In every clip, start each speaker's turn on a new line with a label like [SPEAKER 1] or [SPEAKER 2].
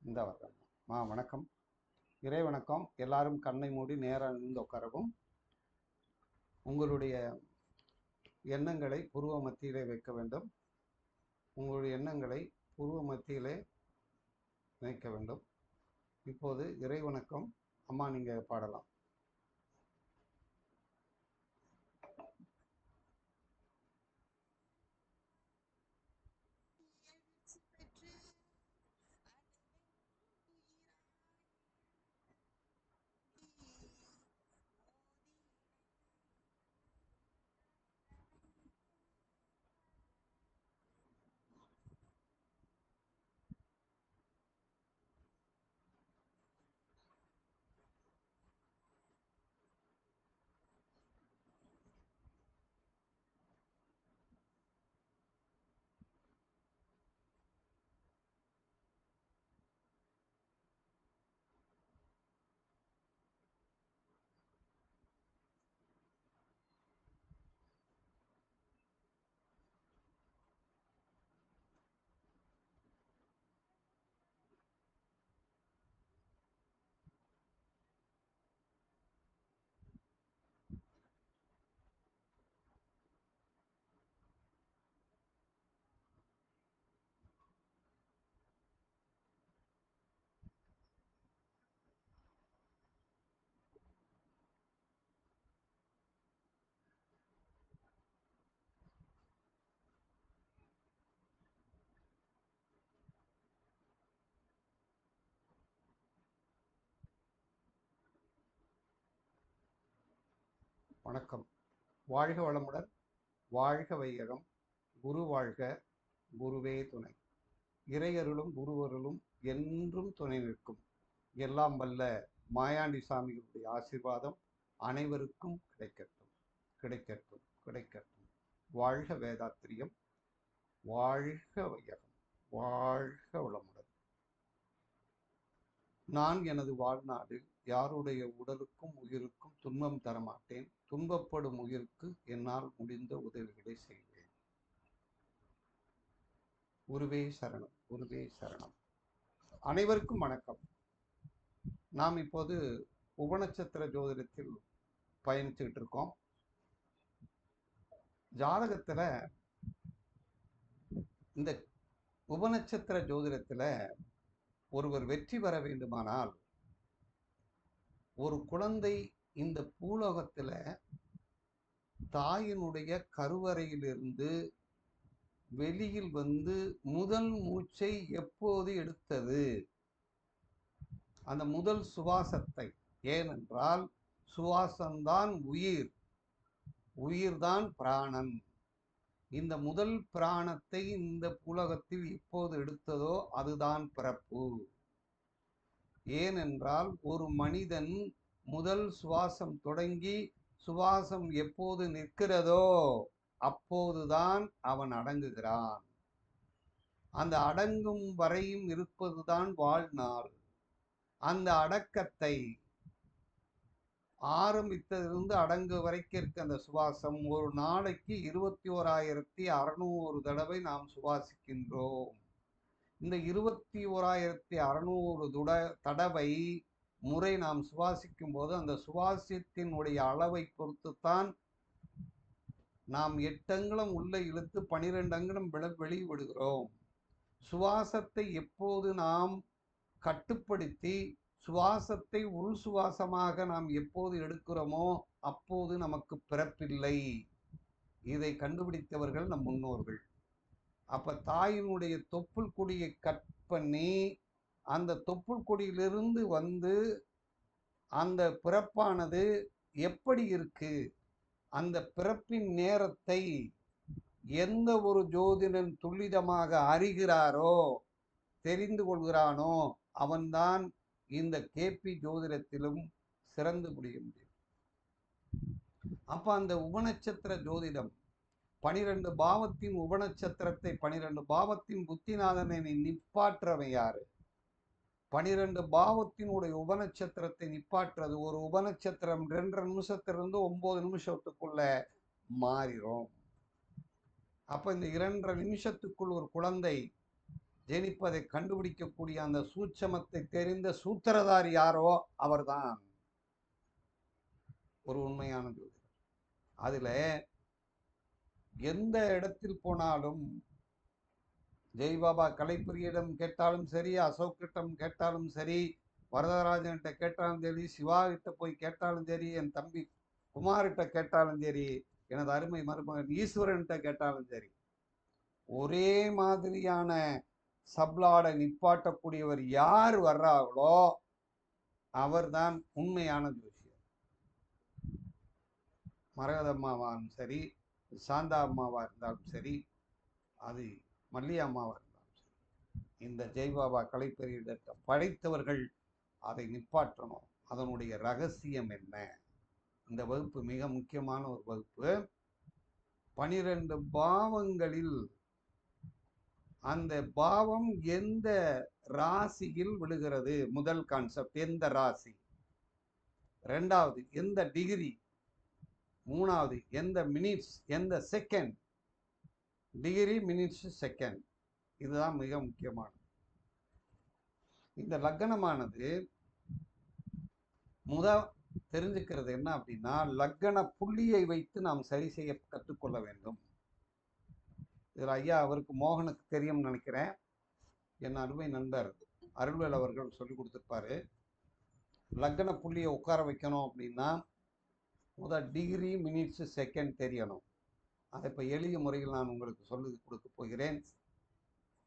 [SPEAKER 1] இந்த வர்றேன். வணக்கம். இறை வணக்கம். எல்லாரும் கண்ணை மூடி நேரா நிமிர்ந்து உட்காரவும். உங்களுடைய எண்ணங்களை புருவ மத்தியிலே வைக்க வேண்டும். உங்களுடைய எண்ணங்களை புருவ மத்தியிலே வைக்க வேண்டும். இப்போது இறை வணக்கம். அம்மா நீங்க பாடலாம். வணக்கம். வாழ்க வளமுடன். வாழ்க வையகம். குரு வாழ்க. குருவே துணை. இறையருளும் குருவருளும் என்றும் துணை நிற்கும். எல்லாம் வல்ல மாயாண்டி சாமிகளுடைய ஆசீர்வாதம் அனைவருக்கும் கிடைக்கட்டும், கிடைக்கட்டும், கிடைக்கட்டும். வாழ்க வேதாத்திரியம். வாழ்க வையகம். வாழ்க வளமுடன். நான் எனது வாழ்நாளில் யாருடைய உடலுக்கும் உயிருக்கும் துன்பம் தரமாட்டேன். துன்பப்படும் உயிருக்கு என்னால் முடிந்த உதவிகளை செய்வேன். குருவே சரணம். குருவே சரணம். அனைவருக்கும் வணக்கம். நாம் இப்போது உபநட்சத்திர ஜோதிடத்தில் பயணிச்சுட்டு இருக்கோம். ஜாதகத்துல இந்த உபநட்சத்திர ஜோதிடத்துல ஒருவர் வெற்றி பெற வேண்டுமானால் ஒரு குழந்தை இந்த பூலோகத்துல தாயினுடைய கருவறையிலிருந்து வெளியில் வந்து முதல் மூச்சை எப்போது எடுத்தது, அந்த முதல் சுவாசத்தை, ஏனென்றால் சுவாசம்தான் உயிர், உயிர்தான் பிராணன். இந்த முதல் பிராணத்தை இந்த புலகத்தில் எப்போது எடுத்ததோ அதுதான் பிறப்பு. ஏனென்றால் ஒரு மனிதன் முதல் சுவாசம் தொடங்கி சுவாசம் எப்போது நிற்கிறதோ அப்போதுதான் அவன் அடங்குகிறான். அந்த அடங்கும் வரையும் இருப்பதுதான் வாழ்நாள். அந்த அடக்கத்தை ஆரம்பித்ததிலிருந்து அடங்கு வரைக்கும் இருக்க அந்த சுவாசம் ஒரு நாளைக்கு 21,600 தடவை நாம் சுவாசிக்கின்றோம். இந்த 21,600 தடவை முறை நாம் சுவாசிக்கும் போது அந்த சுவாசத்தினுடைய அளவை பொறுத்துத்தான் நாம் 8 அங்குலம் உள்ள இழுத்து 12 அங்குலம் வெளிவிடுகிறோம். சுவாசத்தை எப்போது நாம் கட்டுப்படுத்தி சுவாசத்தை உள் சுவாசமாக நாம் எப்போது எடுக்கிறோமோ அப்போது நமக்கு பிறப்பில்லை. இதை கண்டுபிடித்தவர்கள் நம் முன்னோர்கள். அப்ப தாயினுடைய தொப்புள் கொடியை கட் பண்ணி அந்த தொப்புள் கொடியிலிருந்து வந்து அந்த பிறப்பானது எப்படி இருக்கு, அந்த பிறப்பின் நேரத்தை எந்த ஒரு ஜோதிடன் துல்லிதமாக அறிகிறாரோ தெரிந்து கொள்கிறானோ அவன்தான் இந்த கேபி ஜோதிடத்திலும் சிறந்து முடிய முடியும். அப்ப அந்த உபநட்சத்திர ஜோதிடம் 12 பாவத்தின் உபநட்சத்திரத்தை 12 பாவத்தின் புத்திநாதனை நிப்பாற்றவன் யாரு? 12 பாவத்தினுடைய உபநட்சத்திரத்தை நிப்பாற்றுறது ஒரு உபநட்சத்திரம் 2.5 நிமிஷத்திலிருந்து 9 நிமிஷத்துக்குள்ள மாறிடும். அப்ப இந்த 2.5 நிமிஷத்துக்குள் ஒரு குழந்தை ஜெனிப்பதை கண்டுபிடிக்கக்கூடிய அந்த சூட்சமத்தை தெரிந்த சூத்திரதாரி யாரோ அவர்தான் ஒரு உண்மையான ஜோதிடர். அதுல எந்த இடத்தில் போனாலும் ஜெய்பாபா கலைப்பிரியிடம் கேட்டாலும் சரி, அசோக்கிட்டம் கேட்டாலும் சரி, வரதராஜன்கிட்ட கேட்டாலும் சரி, சிவா கிட்ட போய் கேட்டாலும் சரி, என் தம்பி குமார்கிட்ட கேட்டாலும் சரி, எனது அருமை மருமகன் ஈஸ்வரன்கிட்ட கேட்டாலும் சரி, ஒரே மாதிரியான சப்ளாடை நிப்பாட்டக்கூடியவர் யார் வர்றாங்களோ அவர்தான் உண்மையான ஜோசியர். மரகதம்மாவாலும் சரி, சாந்தா அம்மாவா இருந்தாலும் சரி, அது மல்லிகா அம்மாவா இருந்தாலும் சரி, இந்த ஜெய்பாபா கலைப்பெரியத்தை படைத்தவர்கள் அதை நிப்பாற்றணும். அதனுடைய ரகசியம் என்ன? இந்த வகுப்பு மிக முக்கியமான ஒரு வகுப்பு. 12 பாவங்களில் அந்த பாவம் எந்த ராசியில் விழுகிறது, முதல் கான்செப்ட் எந்த ராசி, ரெண்டாவது எந்த டிகிரி, மூணாவது எந்த மினிட்ஸ், எந்த செகண்ட், டிகிரி மினிட்ஸ் செகண்ட், இதுதான் மிக முக்கியமானது. இந்த லக்னமானது தெரிஞ்சுக்கிறது என்ன அப்படின்னா, லக்ன புள்ளியை வைத்து நாம் சரி செய்ய கற்றுக்கொள்ள வேண்டும். இதில் ஐயா அவருக்கு மோகனுக்கு தெரியும்னு நினைக்கிறேன், என் அருமை நண்பர் அருள்வேல் அவர்கள் சொல்லி கொடுத்துருப்பாரு. லக்ன புள்ளியை உட்கார வைக்கணும் அப்படின்னா டிகிரி மினிட்ஸ் செகண்ட் தெரியணும். அதை இப்போ எளிய முறையில் நான் உங்களுக்கு சொல்லி கொடுக்க போகிறேன்.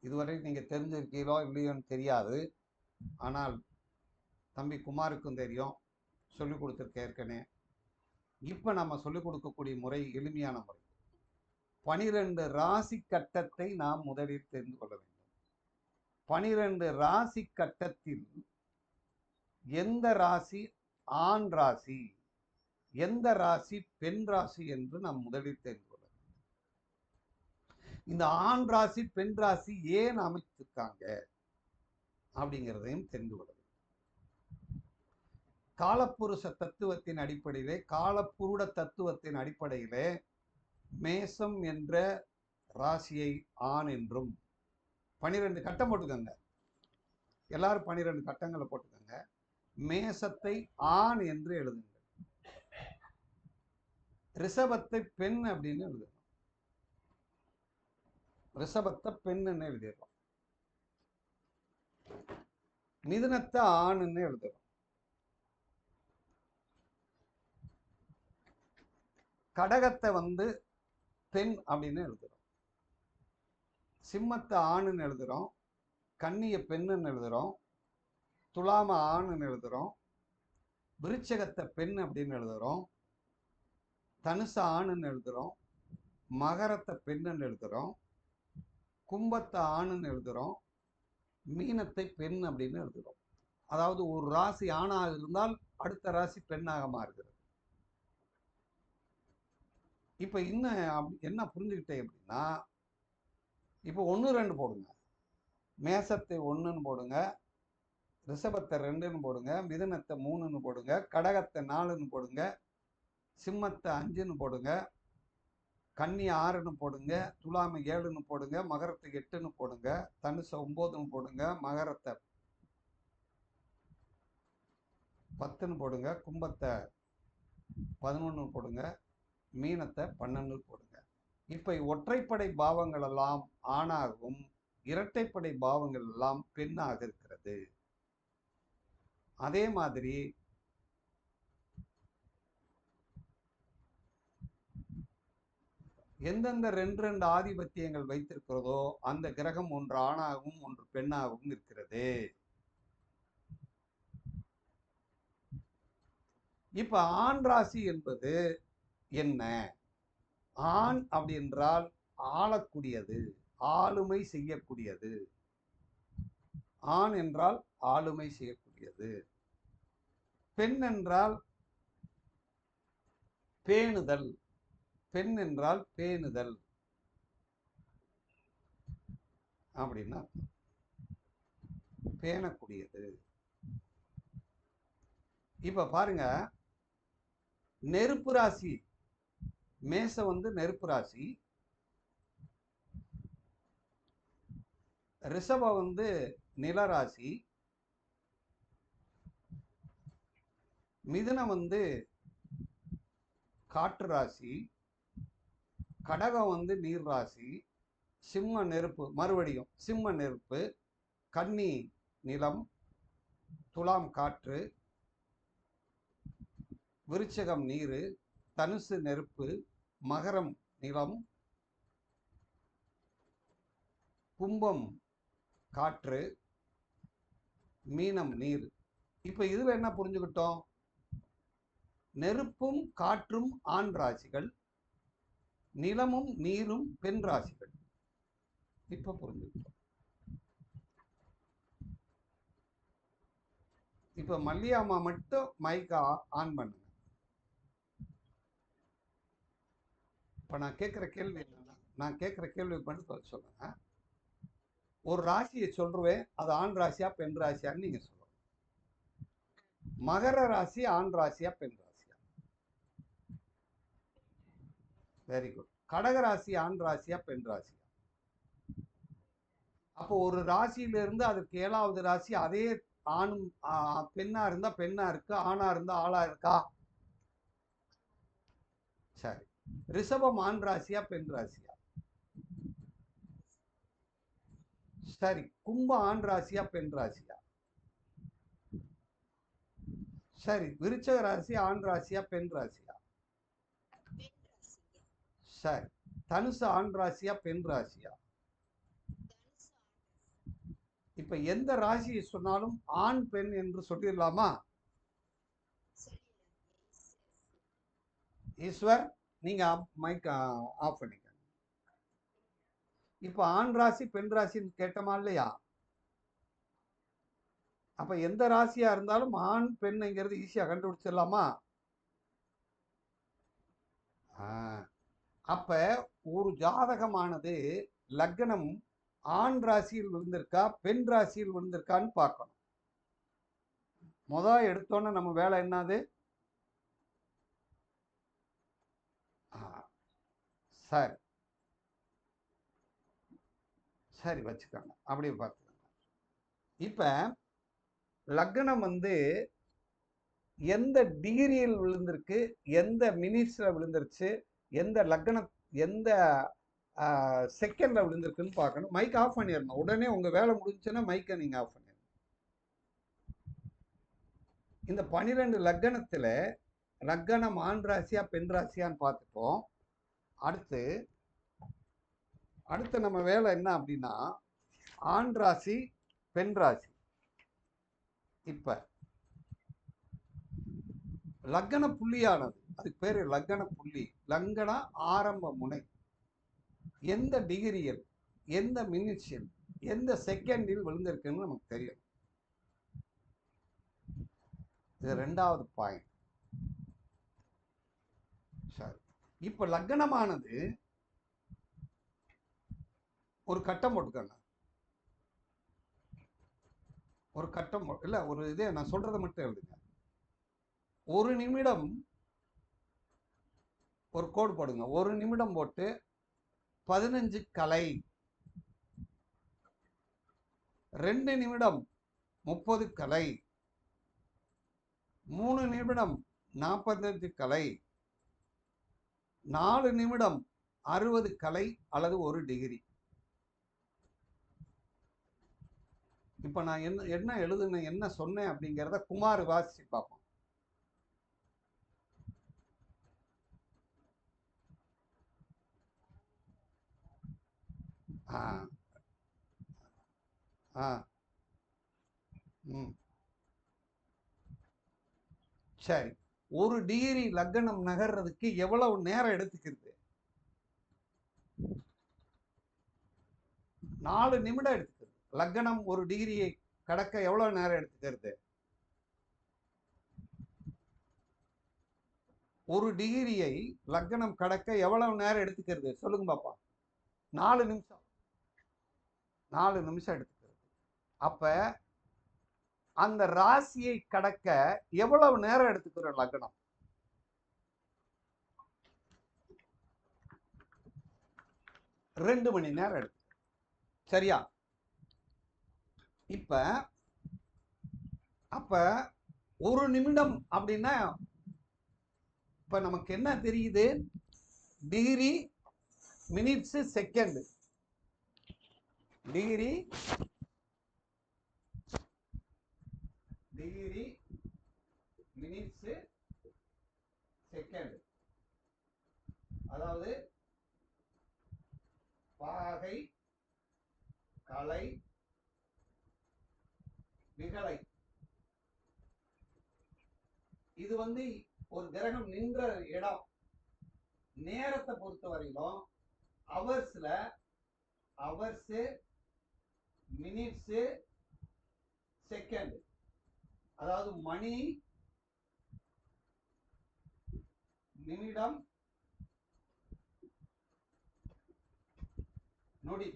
[SPEAKER 1] இதுவரை நீங்கள் தெரிஞ்சிருக்கீங்களோ இல்லையோன்னு தெரியாது, ஆனால் தம்பி குமாருக்கும் தெரியும், சொல்லிக் கொடுத்துருக்க ஏற்கனவே. இப்போ நம்ம சொல்லிக் கொடுக்கக்கூடிய முறை எளிமையான முறை. 12 ராசி கட்டத்தை நாம் முதலில் தெரிந்து கொள்ள வேண்டும். 12 ராசி கட்டத்தில் எந்த ராசி ஆண் ராசி, எந்த ராசி பெண் ராசி என்று நாம் முதலில் தெரிந்து கொள்ள வேண்டும். இந்த ஆண் ராசி பெண் ராசி ஏன் அமைச்சிருக்காங்க அப்படிங்கிறதையும் தெரிந்து கொள்ள வேண்டும். காலப்புருஷ தத்துவத்தின் அடிப்படையிலே, காலப்புருட தத்துவத்தின் அடிப்படையிலே மேசம் என்ற ராசியை ஆண் என்றும், 12 கட்டம் போட்டுக்கோங்க, எல்லாரும் 12 கட்டங்களை போட்டுக்கோங்க, மேசத்தை ஆண் என்று எழுதுங்க, ரிஷபத்தை பெண் அப்படின்னு எழுதணும், ரிஷபத்தை பெண்ணுன்னு எழுதிடுறோம், மிதுனத்தை ஆணுன்னு எழுதுறோம், கடகத்தை பெண் அப்படின்னு எழுதுறோம், சிம்மத்தை ஆணுன்னு எழுதுறோம், கன்னிய பெண்ணுன்னு எழுதுறோம், துலாம ஆணுன்னு எழுதுறோம், விருச்சகத்தை பெண் அப்படின்னு எழுதுறோம், தனுச ஆணுன்னு எழுதுறோம், மகரத்தை பெண்ணுன்னு எழுதுறோம், கும்பத்தை ஆணுன்னு எழுதுறோம், மீனத்தை பெண் அப்படின்னு எழுதுறோம். அதாவது ஒரு ராசி ஆணாக இருந்தால் அடுத்த ராசி பெண்ணாக மாறுகிறது. இப்ப இன்னும் என்ன புரிஞ்சுக்கிட்டேன் அப்படின்னா, இப்போ 1 2 போடுங்க, மேசத்தை 1ன்னு போடுங்க, ரிஷபத்தை 2ன்னு போடுங்க, மிதுனத்தை 3ன்னு போடுங்க, கடகத்தை 4ன்னு போடுங்க, சிம்மத்தை 5ன்னு போடுங்க, கன்னி 6ன்னு போடுங்க, துலாமை 7ன்னு போடுங்க, மகரத்தை 8ன்னு போடுங்க, தனுசை 9ன்னு போடுங்க, மகரத்தை 10ன்னு போடுங்க, கும்பத்தை 11ன்னு போடுங்க, மீனத்தை 12 போடுங்க. இப்ப ஒற்றைப்படை பாவங்கள் எல்லாம் ஆணாகவும் இரட்டைப்படை பாவங்கள் எல்லாம் பெண்ணாக இருக்கிறது. அதே மாதிரி எந்தெந்த 2 ஆதிபத்தியங்கள் வைத்திருக்கிறதோ அந்த கிரகம் ஒன்று ஆணாகவும் ஒன்று பெண்ணாகவும் இருக்கிறது. இப்ப ஆண் ராசி என்பது என்ன? ஆண் அப்படி என்றால் ஆளக்கூடியது, ஆளுமை செய்யக்கூடியது. ஆண் என்றால் ஆளுமை செய்யக்கூடியது. பெண் என்றால் பேணுதல், பெண் என்றால் பேணுதல் அப்படின்னா பேணக்கூடியது. இப்ப பாருங்க, நெருப்பு ராசி மேசம் நெருப்பு ராசி, ரிஷபம் வந்து நிலராசி, மிதுனம் வந்து காற்று ராசி, கடகம் வந்து நீர் ராசி, சிம்ம நெருப்பு, மறுபடியும் சிம்ம நெருப்பு, கன்னி நிலம், துலாம் காற்று, விருச்சகம் நீர், தனுசு நெருப்பு, மகரம் நிலம், கும்பம் காற்று, மீனம் நீர். இப்ப இதுல என்ன புரிஞ்சுக்கிட்டோம்? நெருப்பும் காற்றும் ஆண் ராசிகள், நிலமும் நீரும் பெண் ராசிகள். இப்ப புரிஞ்சுக்கிட்டோம். இப்ப மல்லியாமா மட்டும் மைக் ஆன் பண்ணுங்க. இப்ப நான் கேட்கிற கேள்வி என்னன்னா, நான் கேட்கிற கேள்வி மட்டும் சொல்லுங்க. ஒரு ராசியை சொல்றேன், அது ஆண் ராசியா பெண் ராசியான்னு நீங்க சொல்லுங்க. மகர ராசி ஆண் ராசியா பெண் ராசியா? Very good. கடக ராசி ஆண் ராசியா பெண் ராசியா? அப்போ ஒரு ராசியிலிருந்து அதுக்கு 7வது ராசி அதே ஆணும் பெண்ணா இருந்தா பெண்ணா இருக்கு, ஆணா இருந்தா ஆளா இருக்கா? சரி. ரிஷபம் ஆண் ராசியா பெண் ராசியா? சரி. கும்பம் ஆண் ராசியா பெண் ராசியா? சரி. விருச்சக ராசி ஆண் ராசியா பெண் ராசியா? சரி. தனுசு ஆண் ராசியா பெண் ராசியா? இப்ப எந்த ராசியை சொன்னாலும் ஆண் பெண் என்று சொல்லிடலாமா? ஈஸ்வர், நீங்க மைக் ஆஃப் பண்ணிக்க. இப்ப ஆண் ராசி பெண் ராசின்னு கேட்டோமா இல்லையா? அப்ப எந்த ராசியா இருந்தாலும் ஆண் பெண்ங்கிறது ஈஸியா கண்டுபிடிச்சிடலாமா? அப்ப ஒரு ஜாதகமானது லக்னம் ஆண் ராசியில் விழுந்திருக்கா பெண் ராசியில் விழுந்திருக்கான்னு பார்க்கணும். எடுத்தோன்னே நம்ம வேலை என்னது? சரி சரி வச்சுக்கோங்க, அப்படியே பார்த்துக்கோங்க. இப்ப லக்னம் வந்து எந்த டிகிரியில் விழுந்திருக்கு, எந்த மினிட்ஸ்ல விழுந்துருச்சு, எந்த லக்னம் எந்த செகண்ட்ல விழுந்திருக்குன்னு பார்க்கணும். மைக் ஆஃப் பண்ணிடணும். உடனே உங்க வேலை முடிஞ்சுன்னா மைக்கை நீங்க ஆஃப் பண்ணிடணும். இந்த 12 லக்னத்துல லக்னம் ஆண் ராசியா பெண் ராசியான்னு பார்த்துப்போம். அடுத்து நம்ம வேலை என்ன அப்படின்னா, ஆண் ராசி பெண் ராசி. இப்ப லக்ன புள்ளியானது, அதுக்கு பேரு லக்ன புள்ளி, லங்கன ஆரம்ப முனை எந்த டிகிரியில், எந்த மினிட்ஸில், எந்த செகண்டில் விழுந்திருக்குன்னு நமக்கு தெரியும். இது 2வது பாயிண்ட். சரி. இப்ப லக்னமானது ஒரு கட்டம் போட்டுக்கோங்க. ஒரு கட்டம் இல்ல, ஒரு இதே நான் சொல்றதை மட்டும் எழுதுங்க. ஒரு நிமிடம் ஒரு கோடு போடுங்க. ஒரு நிமிடம் போட்டு 15 கலை, 2 நிமிடம் 30 கலை, 3 நிமிடம் 45 கலை, 4 நிமிடம் 60 கலை அல்லது 1 டிகிரி. இப்ப நான் என்ன எழுதுனேன், என்ன சொன்னேன் அப்படிங்கிறத குமார் வாசிச்சு பார்ப்போம். சரி. 1 டிகிரி லக்னம் நகர்றதுக்கு எவ்வளவு நேரம் எடுத்துக்கிறது? 4 நிமிடம் எடுத்துக்கிறது. லக்னம் 1 டிகிரியை கடக்க எவ்வளவு நேரம் எடுத்துக்கிறது? 1 டிகிரியை லக்னம் கடக்க எவ்வளவு நேரம் எடுத்துக்கிறது சொல்லுங்க பாப்பா. 4 நிமிஷம். 4 நிமிஷம் எடுத்துக்கிறது. அப்ப அந்த ராசியை கடக்க எவ்வளவு நேரம் எடுத்துக்கிற லக்னம்? 2 மணி நேரம் எடுத்து. சரியா? இப்ப அப்ப ஒரு நிமிடம் அப்படின்னா இப்ப நமக்கு என்ன தெரியுது? Degree, minutes, second. Degree, minutes, second. அதாவது பாகை, கலை, விகலை. இது ஒரு கிரகம் நின்ற இடம். நேரத்தை பொறுத்த வரையிலும் ஹவர்ஸ்ல ஹவர்ஸ், மினிட்ஸ், செகண்ட். அதாவது மணி, நிமிடம், நொடி.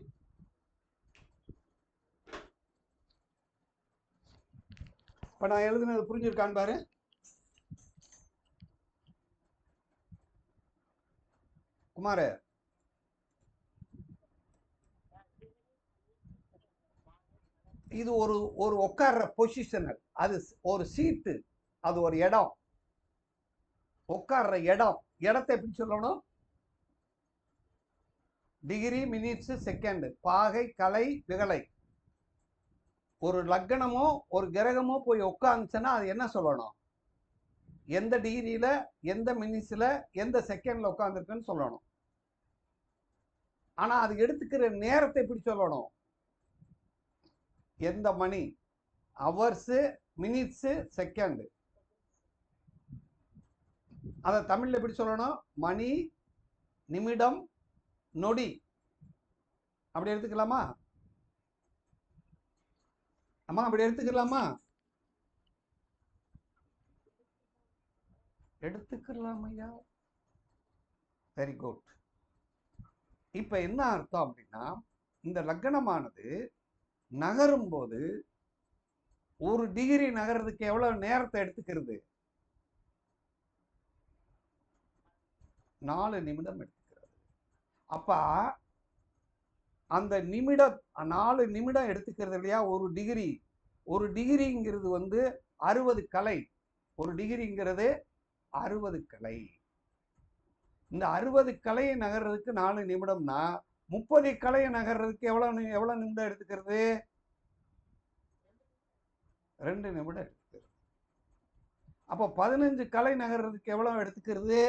[SPEAKER 1] இப்ப நான் எழுதுனது புரிஞ்சிருக்கான்னு பாரு. குமார, இது ஒரு உட்கார்ற பொசிஷனல். அது ஒரு சீட்டு, அது ஒரு இடம். உட்கார்ற இடம். இடத்தை எப்படி சொல்லணும்? Degree, minutes, second. பாகை, கலை, விகலை. ஒரு லக்னமோ ஒரு கிரகமோ போய் உட்காந்துச்சுன்னா அது என்ன சொல்லணும்? எந்த டிகிரியில, எந்த மினிட்ஸ்ல, எந்த செகண்ட்ல உட்காந்துருக்குன்னு சொல்லணும். ஆனா அது எடுத்துக்கிற நேரத்தை எப்படி சொல்லணும்? எந்த மணி, ஹவர்ஸ், மினிட்ஸ், செகண்ட். அத தமிழ்ல எப்படி சொல்லணும்? மணி, நிமிடம், நொடி. அப்படி எடுத்துக்கலாமா? அம்மா அப்படி எடுத்துக்கலாமா? எடுத்துக்கலாம் ஐயா. Very good. இப்ப என்ன அர்த்தம் அப்படின்னா, இந்த லக்னமானது நகரும் போது ஒரு டிகிரி நகர்றதுக்கு எவ்வளவு நேரத்தை எடுத்துக்கிறது? 4 நிமிடம் எடுத்துக்கிறது. அப்ப அந்த நிமிடம் 4 நிமிடம் எடுத்துக்கிறது இல்லையா? ஒரு டிகிரிங்கிறது 60 கலை. ஒரு டிகிரிங்கிறது 60 கலை. இந்த 60 கலையை நகர்றதுக்கு 4 நிமிடம்னா 30 கலையை நகர்றதுக்கு எவ்வளவு நிமிடம் எடுத்துக்கிறது? 2 நிமிடம் எடுத்துக்கிறது. அப்போ 15 கலை நகர்றதுக்கு எவ்வளவு எடுத்துக்கிறது?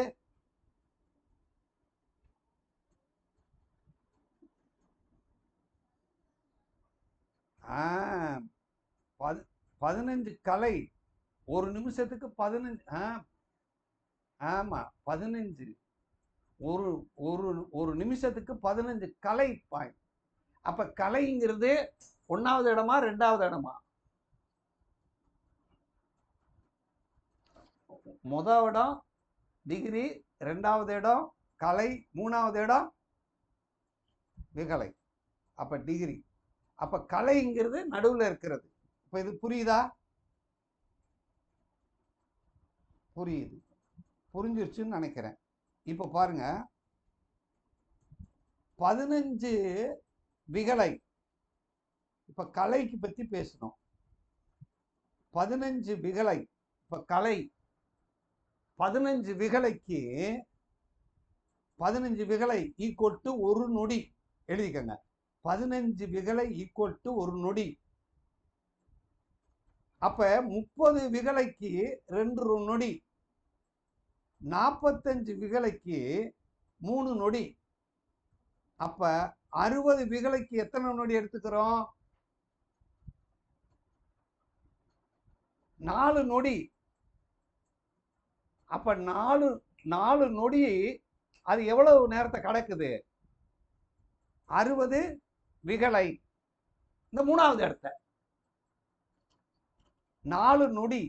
[SPEAKER 1] 15 கலை. ஒரு நிமிஷத்துக்கு 15. ஆமா 15. ஒரு நிமிஷத்துக்கு 15 கலை பாயிண்ட். அப்ப கலைங்கிறது 1வது இடமா 2வது இடமா? முதல் இடம் டிகிரி, 2வது இடம் கலை, 3வது இடம் விகலை. அப்ப டிகிரி. அப்ப கலைங்கிறது நடுவில் இருக்கிறது. இப்ப இது புரியுதா? புரியுது. புரிஞ்சிருச்சுன்னு நினைக்கிறேன். இப்ப பாருங்க, 15 விகலை. இப்ப கலைக்கு பத்தி பேசணும். 15 விகலை. இப்ப கலை 15 விகலைக்கு 15 விகலை ஈக்குவல் டு 1 நொடி. எழுதிக்கங்க. 15 விகலை ஈக்குவல் டு 1 நொடி. அப்ப 30 விகலைக்கு 2 நொடி. 45 விகலைக்கு 3 நொடி. அப்ப 60 விகலைக்கு எத்தனை நொடி எடுத்துக்கிறோம்? 4 நொடி. அப்ப 4 நொடி அது எவ்வளவு நேரத்தை கடக்குது? 60 விகலை. இந்த 3வது இடத்த 4 நொடி.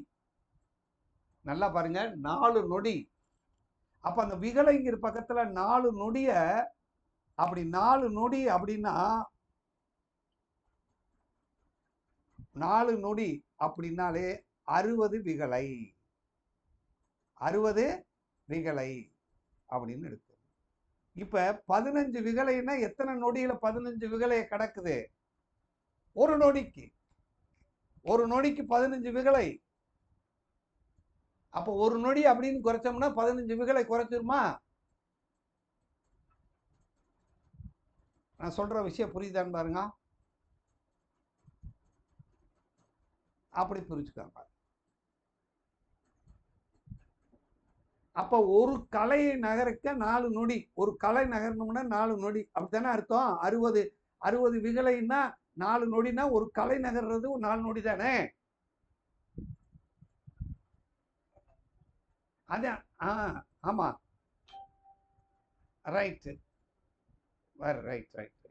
[SPEAKER 1] நல்லா பாருங்க, 4 நொடி. அப்ப அந்த விகலைங்கிற பக்கத்துல 4 நொடிய, அப்படி 4 நொடி அப்படின்னா 4 நொடி அப்படின்னாலே 60 விகலை. 60 விகலை அப்படின்னு எடுத்து. இப்ப 15 விகலைன்னா எத்தனை நொடியில 15 விகலையை கடக்குது? 1 நொடிக்கு. ஒரு நொடிக்கு 15 விகலை. அப்போ ஒரு நொடி அப்படின்னு குறைச்சோம்னா 15 விகலை குறைச்சிருமா? நான் சொல்ற விஷயம் புரியுதான்னு பாருங்க. அப்படி புரிஞ்சுக்காங்க. அப்ப ஒரு கலை நகருக்க 4 நொடி. ஒரு கலை நகரணும்னா 4 நொடி. அப்படித்தானே அர்த்தம்? 60 விகலைன்னா 4 நொடினா ஒரு கலை நகர்றது 4 நொடி தானே? அதான். ஆமா. ரைட். Right right right.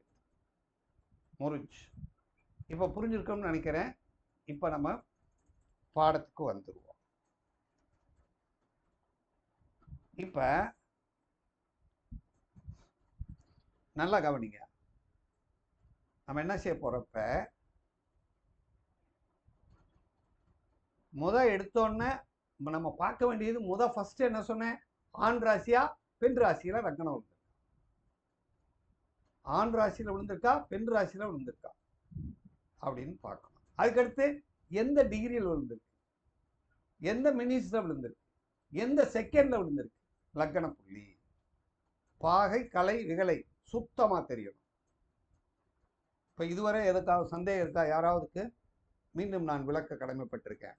[SPEAKER 1] முடிஞ்சு. இப்ப புரிஞ்சிருக்கும்னு நினைக்கிறேன். இப்ப நம்ம பாடத்துக்கு வந்துருவோம். இப்ப நல்லா கவனிங்க. நம்ம என்ன செய்ய போறப்ப எடுத்தோன்னே நம்ம பார்க்க வேண்டியது ஃபர்ஸ்ட் என்ன சொன்னேன்? ஆண் ராசியா பெண் ராசியில லக்னம் விழுந்து, ஆண் ராசியில விழுந்திருக்கா பெண் ராசியில விழுந்திருக்கா அப்படின்னு பார்க்கணும். அதுக்கடுத்து எந்த டிகிரியில் விழுந்திருக்கு, எந்த மினிட்ஸ்ல விழுந்திருக்கு, எந்த செகண்ட்ல விழுந்திருக்கு, லக்ன புள்ளி, பாகை, கலை, விகலை சுத்தமா தெரியணும். இப்ப இதுவரை எதுக்காவது சந்தேகம் இருக்கா யாராவதுக்கு? மீண்டும் நான் விளக்க கடமைப்பட்டிருக்கேன்.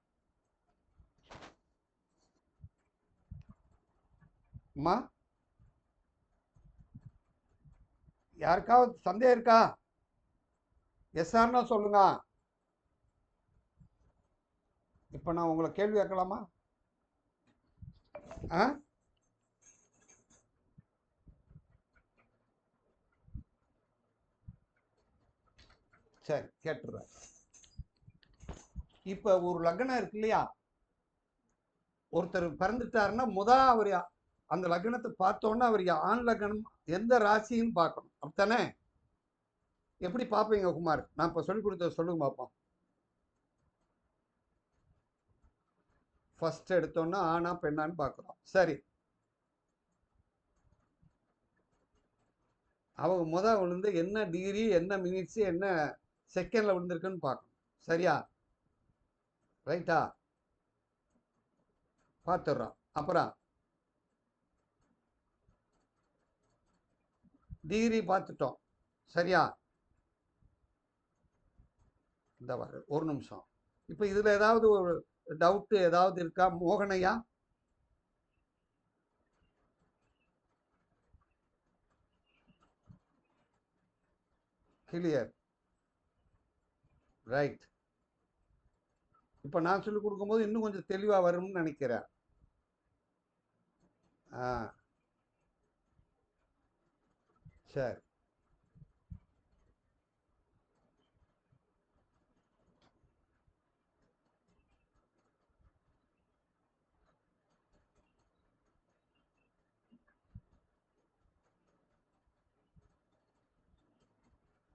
[SPEAKER 1] அம்மா, யாருக்காவது சந்தேகம் இருக்கா? எஸ் ஆர்னா சொல்லுங்க. இப்ப நான் உங்களை கேள்வி கேட்கலாமா? சரி, கேட்டுறேன். இப்ப ஒரு லக்னம் இருக்கு இல்லையா? ஒருத்தர் பிறந்துட்டாருன்னா அவர் அந்த லக்னத்தை பார்த்தோன்னா அவர் ஆண் லக்னம் எந்த ராசின்னு பார்க்கணும். அப்படித்தானே? எப்படி பார்ப்பீங்க குமார்? நான் இப்ப சொல்லி கொடுத்த சொல்லுங்க பார்ப்போம். ஃபர்ஸ்ட் எடுத்தோன்னா ஆனா பெண்ணான்னு பார்க்குறோம். சரி, அவங்க விழுந்து என்ன டிகிரி, என்ன மினிட்ஸ், என்ன செகண்ட்ல விழுந்திருக்குன்னு பார்க்கணும். சரியா? ரைட்டா? பார்த்துடுறோம். அப்புறம் டிகிரி பார்த்துட்டோம். சரியா? இந்த வர ஒரு நிமிஷம். இப்ப இதுல ஏதாவது ஒரு டவுட் ஏதாவது இருக்கா? மோகனையா? கிளியர். ரைட். இப்ப நான் சொல்லிக் கொடுக்கும்போது இன்னும் கொஞ்சம் தெளிவா வரும்னு நினைக்கிறேன். சரி.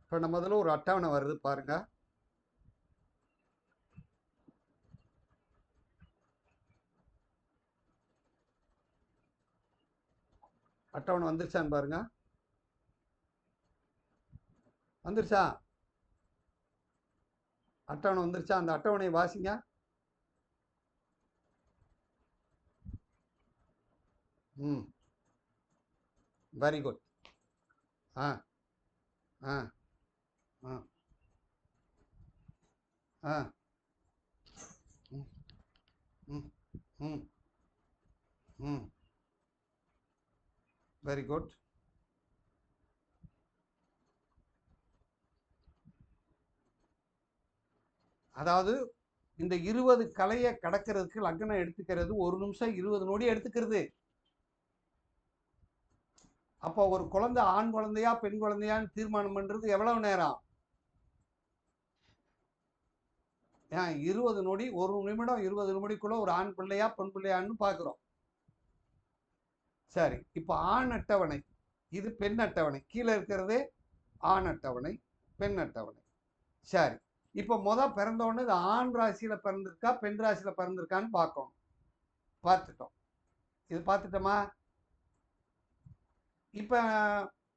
[SPEAKER 1] இப்ப நம்ம முதல்ல ஒரு அட்டவணை வருது பாருங்க. அட்டவணை வந்துருச்சான்னு பாருங்க. வந்துருச்சா? அட்டவணை வந்துருச்சா? அந்த அட்டவணையை வாசிங்க. Very good. ஆ ஆ ஆ ஆ ம் ம் ம் ம் வெரி குட். அதாவது இந்த 20 கலையை கடக்கிறதுக்கு லக்னம் எடுத்துக்கிறது 1 நிமிஷம் 20 நொடி எடுத்துக்கிறது. அப்போ ஒரு குழந்தை ஆண் குழந்தையா பெண் குழந்தையான்னு தீர்மானம் பண்றது எவ்வளவு நேரம்? 20 நொடி, 1 நிமிடம் 20 நொடிக்குள்ள ஒரு ஆண் பிள்ளையா பெண் பிள்ளையான்னு பார்க்குறோம். சரி, இப்போ ஆண் அட்டவணை, இது பெண் அட்டவணை. கீழே இருக்கிறது ஆண் அட்டவணை, பெண் அட்டவணை. சரி, இப்போ பிறந்தோடனே இது ஆண் ராசியில பிறந்திருக்கா பெண் ராசியில பிறந்திருக்கான்னு பார்க்கணும். பார்த்துட்டோம். இது பார்த்துட்டோமா? இப்போ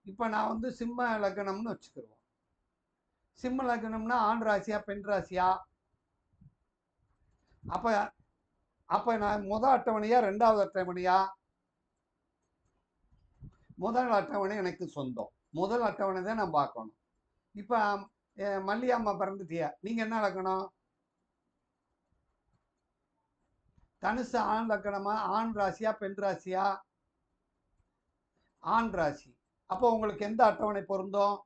[SPEAKER 1] இப்போ நான் வந்து சிம்ம லக்னம்னு வச்சுக்கிருவோம். சிம்ம லக்னம்னா ஆண் ராசியா பெண் ராசியா? அப்ப அப்ப நான் முதல் அட்டவணையா ரெண்டாவது அட்டவணையா? முதல் அட்டவணை எனக்கு சொந்தம். முதல் அட்டவணை தான் நான் பார்க்கணும். இப்ப மல்லியம்மா பிறந்துட்டியா, நீங்க என்ன லக்கணம்? தனுசு ஆண் லக்கணமா? ஆண் ராசியா பெண் ராசியா? ஆண் ராசி. அப்போ உங்களுக்கு எந்த அட்டவணை பொருந்தும்?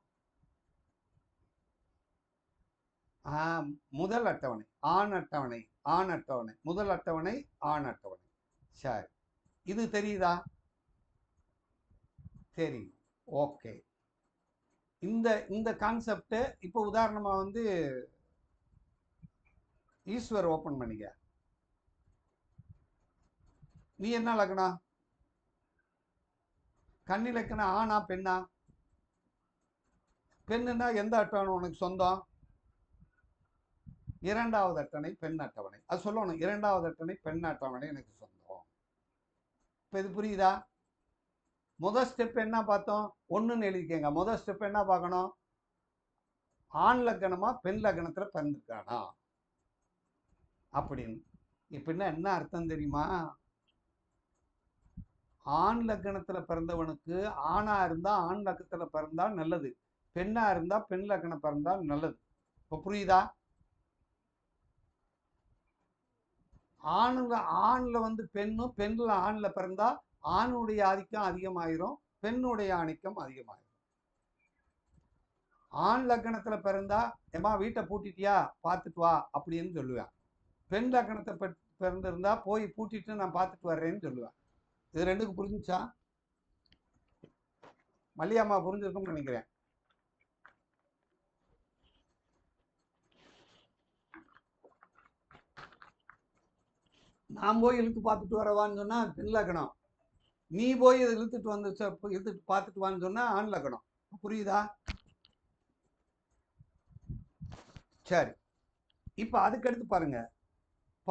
[SPEAKER 1] முதல் அட்டவணை, ஆண் அட்டவணை. ஆண் அட்டவணை, முதல் அட்டவணை ஆண் அட்டவணை. சரி, இது தெரியுதா? சரி, ஓகே. இந்த இந்த கான்செப்ட் இப்போ உதாரணமா வந்து ஈஸ்வர் ஓபன் பண்ணிக்க. நீ என்ன லக்னம்? கன்னி லக்னம். ஆணா பெண்ணா? பெண்ணுன்னா எந்த அட்டவணை உனக்கு சொந்தம்? இரண்டாவது அட்டவணை பெண் அட்டவணை. அது சொல்லணும், இரண்டாவது அட்டவணை பெண் அட்டவணை எனக்கு சொந்தம். இப்போ இது புரியுதா? முதல் ஸ்டெப் என்ன பார்த்தோம்? ஒன்றுன்னு எழுதிக்கங்க. முதல் ஸ்டெப் என்ன பார்க்கணும்? ஆண் லக்னமா பெண் லக்னத்துல பிறந்திருக்கானா அப்படின்னு. இப்படின்னா என்ன அர்த்தம் தெரியுமா? ஆண் லக்னத்துல பிறந்தவனுக்கு ஆணா இருந்தா ஆண் லக்கத்துல பிறந்தா நல்லது, பெண்ணா இருந்தா பெண் லக்னம் பிறந்தா நல்லது. இப்போ புரியுதா? ஆண்ல வந்து பெண்ணும், பெண்ல ஆண்ல பிறந்தா ஆணுடைய ஆதிக்கம் அதிகமாயிரும், பெண்ணுடைய ஆதிக்கம் அதிகமாயிரும். ஆண் லக்னத்துல பிறந்தா ஏமா வீட்டை பூட்டிட்டியா பார்த்துட்டு வா அப்படின்னு சொல்லுவேன். பெண் லக்னத்தை பிறந்திருந்தா போய் பூட்டிட்டு நான் பார்த்துட்டு வர்றேன்னு சொல்லுவேன். இது ரெண்டுக்கு புரிஞ்சுச்சா? மல்லியம்மா புரிஞ்சிருக்கும்னு நினைக்கிறேன். நான் போய் இழுத்து பார்த்துட்டு வரவான்னு சொன்னா பெண் லக்னம், நீ போய் இழுத்துட்டு வந்து இழுத்துட்டு பார்த்துட்டு வான்னு சொன்னா ஆண் லக்னம். புரியுதா? சரி, இப்ப அதுக்கடுத்து பாருங்க.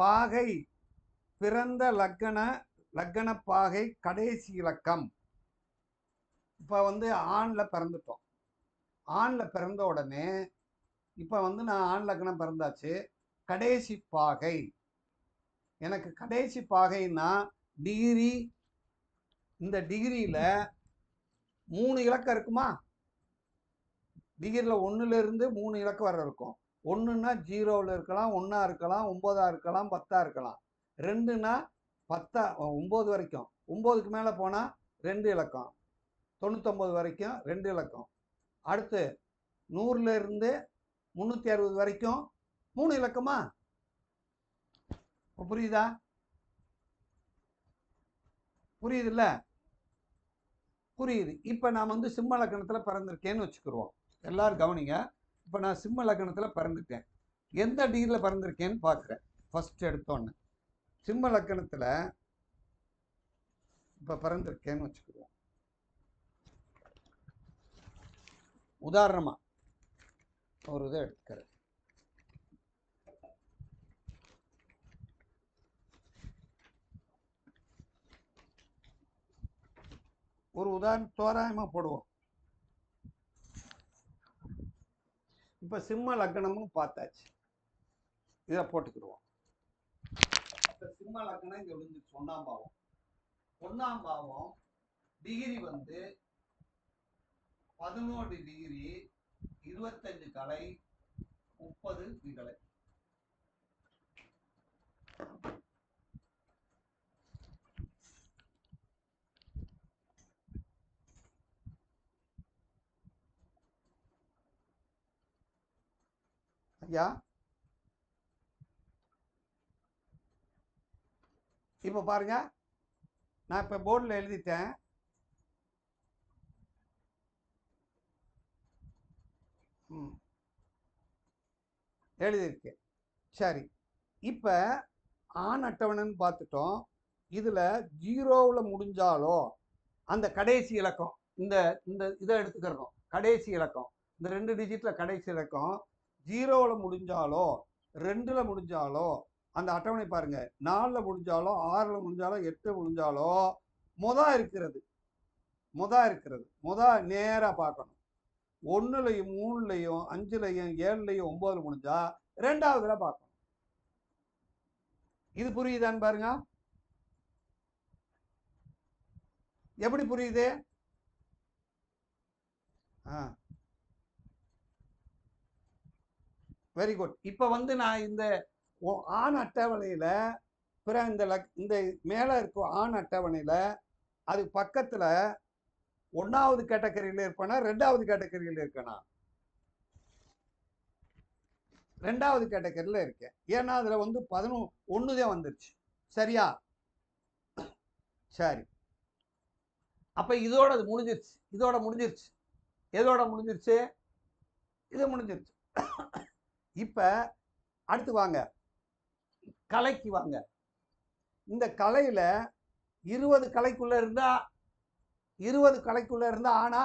[SPEAKER 1] பாகை, பிறந்த லக்கண பாகை கடைசி இலக்கம். இப்ப வந்து ஆண்ல பிறந்துட்டோம். ஆண்ல பிறந்த உடனே இப்ப வந்து நான் ஆண் லக்னம் பிறந்தாச்சு. கடைசி பாகை, எனக்கு கடைசி பாகைன்னா டிகிரி. இந்த டிகிரியில 3 இலக்கம் இருக்குமா? டிகிரியில் 1ல இருந்து 3 இலக்கம் வர இருக்கும். 1ன்னா 0வில் இருக்கலாம், 1ஆ இருக்கலாம், 9ஆ இருக்கலாம், 10ஆ இருக்கலாம். 2ன்னா 10 9 வரைக்கும். 9க்கு மேலே போனால் 2 இலக்கம். 99 வரைக்கும் 2 இலக்கம். அடுத்து 100ல இருந்து 360 வரைக்கும் 3 இலக்கமா? புரியுதா? புரியுதுல்ல? புரியுது. இப்போ நான் வந்து சிம்ம லக்னத்தில் பிறந்திருக்கேன்னு வச்சுக்கிடுவோம். எல்லாரும் கவனிங்க. இப்போ நான் சிம்ம லக்னத்தில் பிறந்துட்டேன். எந்த டிகிரியில் பிறந்திருக்கேன்னு பார்க்குறேன். ஃபர்ஸ்ட் எடுத்தோன்னு சிம்ம லக்னத்தில் இப்போ பிறந்திருக்கேன்னு வச்சுக்கிடுவோம். உதாரணமா ஒரு இதை எடுத்துக்கிறேன். ஒரு உதாரணம் தோராயமா போடுவோம். இப்ப சிம்ம லக்னமும் பார்த்தாச்சு, இதை போட்டுக்கிடுவோம். சிம்ம லக்னம் இங்க விழுந்துச்சு. 1ஆம் பாவம். 1ஆம் பாவம் டிகிரி வந்து 11 டிகிரி 25 கலை 30 விகலை. ஐயா இப்ப பாருங்க, நான் இப்ப போர்டில் எழுதிட்டேன். எழுதியிருக்கேன். சரி, இப்ப ஆண் அட்டவணைன்னு பார்த்துட்டோம். இதுல 0வில் முடிஞ்சாலோ அந்த கடைசி இலக்கம், இந்த இந்த இதை எடுத்துக்கிறோம். கடைசி இலக்கம் இந்த 2 டிஜிட்ல கடைசி இலக்கம் 0வில் முடிஞ்சாலோ 2ல் முடிஞ்சாலோ அந்த அட்டவணை பாருங்க. 4ல் முடிஞ்சாலோ 6ல் முடிஞ்சாலோ 8 முடிஞ்சாலோ இருக்கிறது. நேரா பார்க்கணும். 1லையும் 3லையும் 5லையும் 7லையும் 9ல் முடிஞ்சா 2ஆவதுல பார்க்கணும். இது புரியுதான்னு பாருங்க. எப்படி புரியுது? Very good. இப்ப வந்து நான் இந்த ஆண் அட்டவணையில இந்த மேல இருக்கும் ஆண் அட்டவணையில அது பக்கத்துல 1வது கேட்டகரியில இருப்பேனா 2வது கேட்டகரியில இருக்கேனா? 2வது கேட்டகரியில இருக்கேன். ஏன்னா அதுல வந்து 11 தான் வந்துருச்சு. சரியா? சரி. அப்ப இதோட முடிஞ்சிருச்சு. இதோட முடிஞ்சிருச்சு. எதோட முடிஞ்சிருச்சு? இது முடிஞ்சிருச்சு. இப்ப அடுத்து வாங்க, கலைக்கு வாங்க. இந்த கலையில 20 கலைக்குள்ள இருந்தா 20 கலைக்குள்ள இருந்தா ஆணா?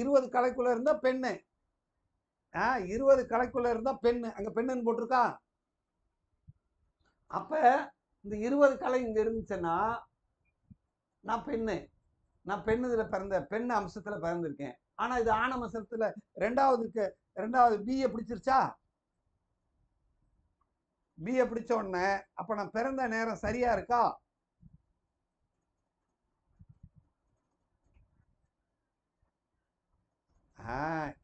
[SPEAKER 1] 20 கலைக்குள்ள இருந்தா பெண்ணு. 20 கலைக்குள்ள இருந்தா பெண்ணு. அங்க பெண்ணுன்னு போட்டிருக்கா. அப்ப இந்த 20 கலை இங்க இருந்துச்சுன்னா நான் பெண்ணு. நான் பெண்ணு இதுல பெண் அம்சத்துல பிறந்திருக்கேன். ஆனா இது ஆண் அம்சத்துல ரெண்டாவது பிஏ பிடிச்சிருச்சா? பிஏ பிடிச்ச உடனே அப்ப நான் பிறந்த நேரம் சரியா இருக்கா?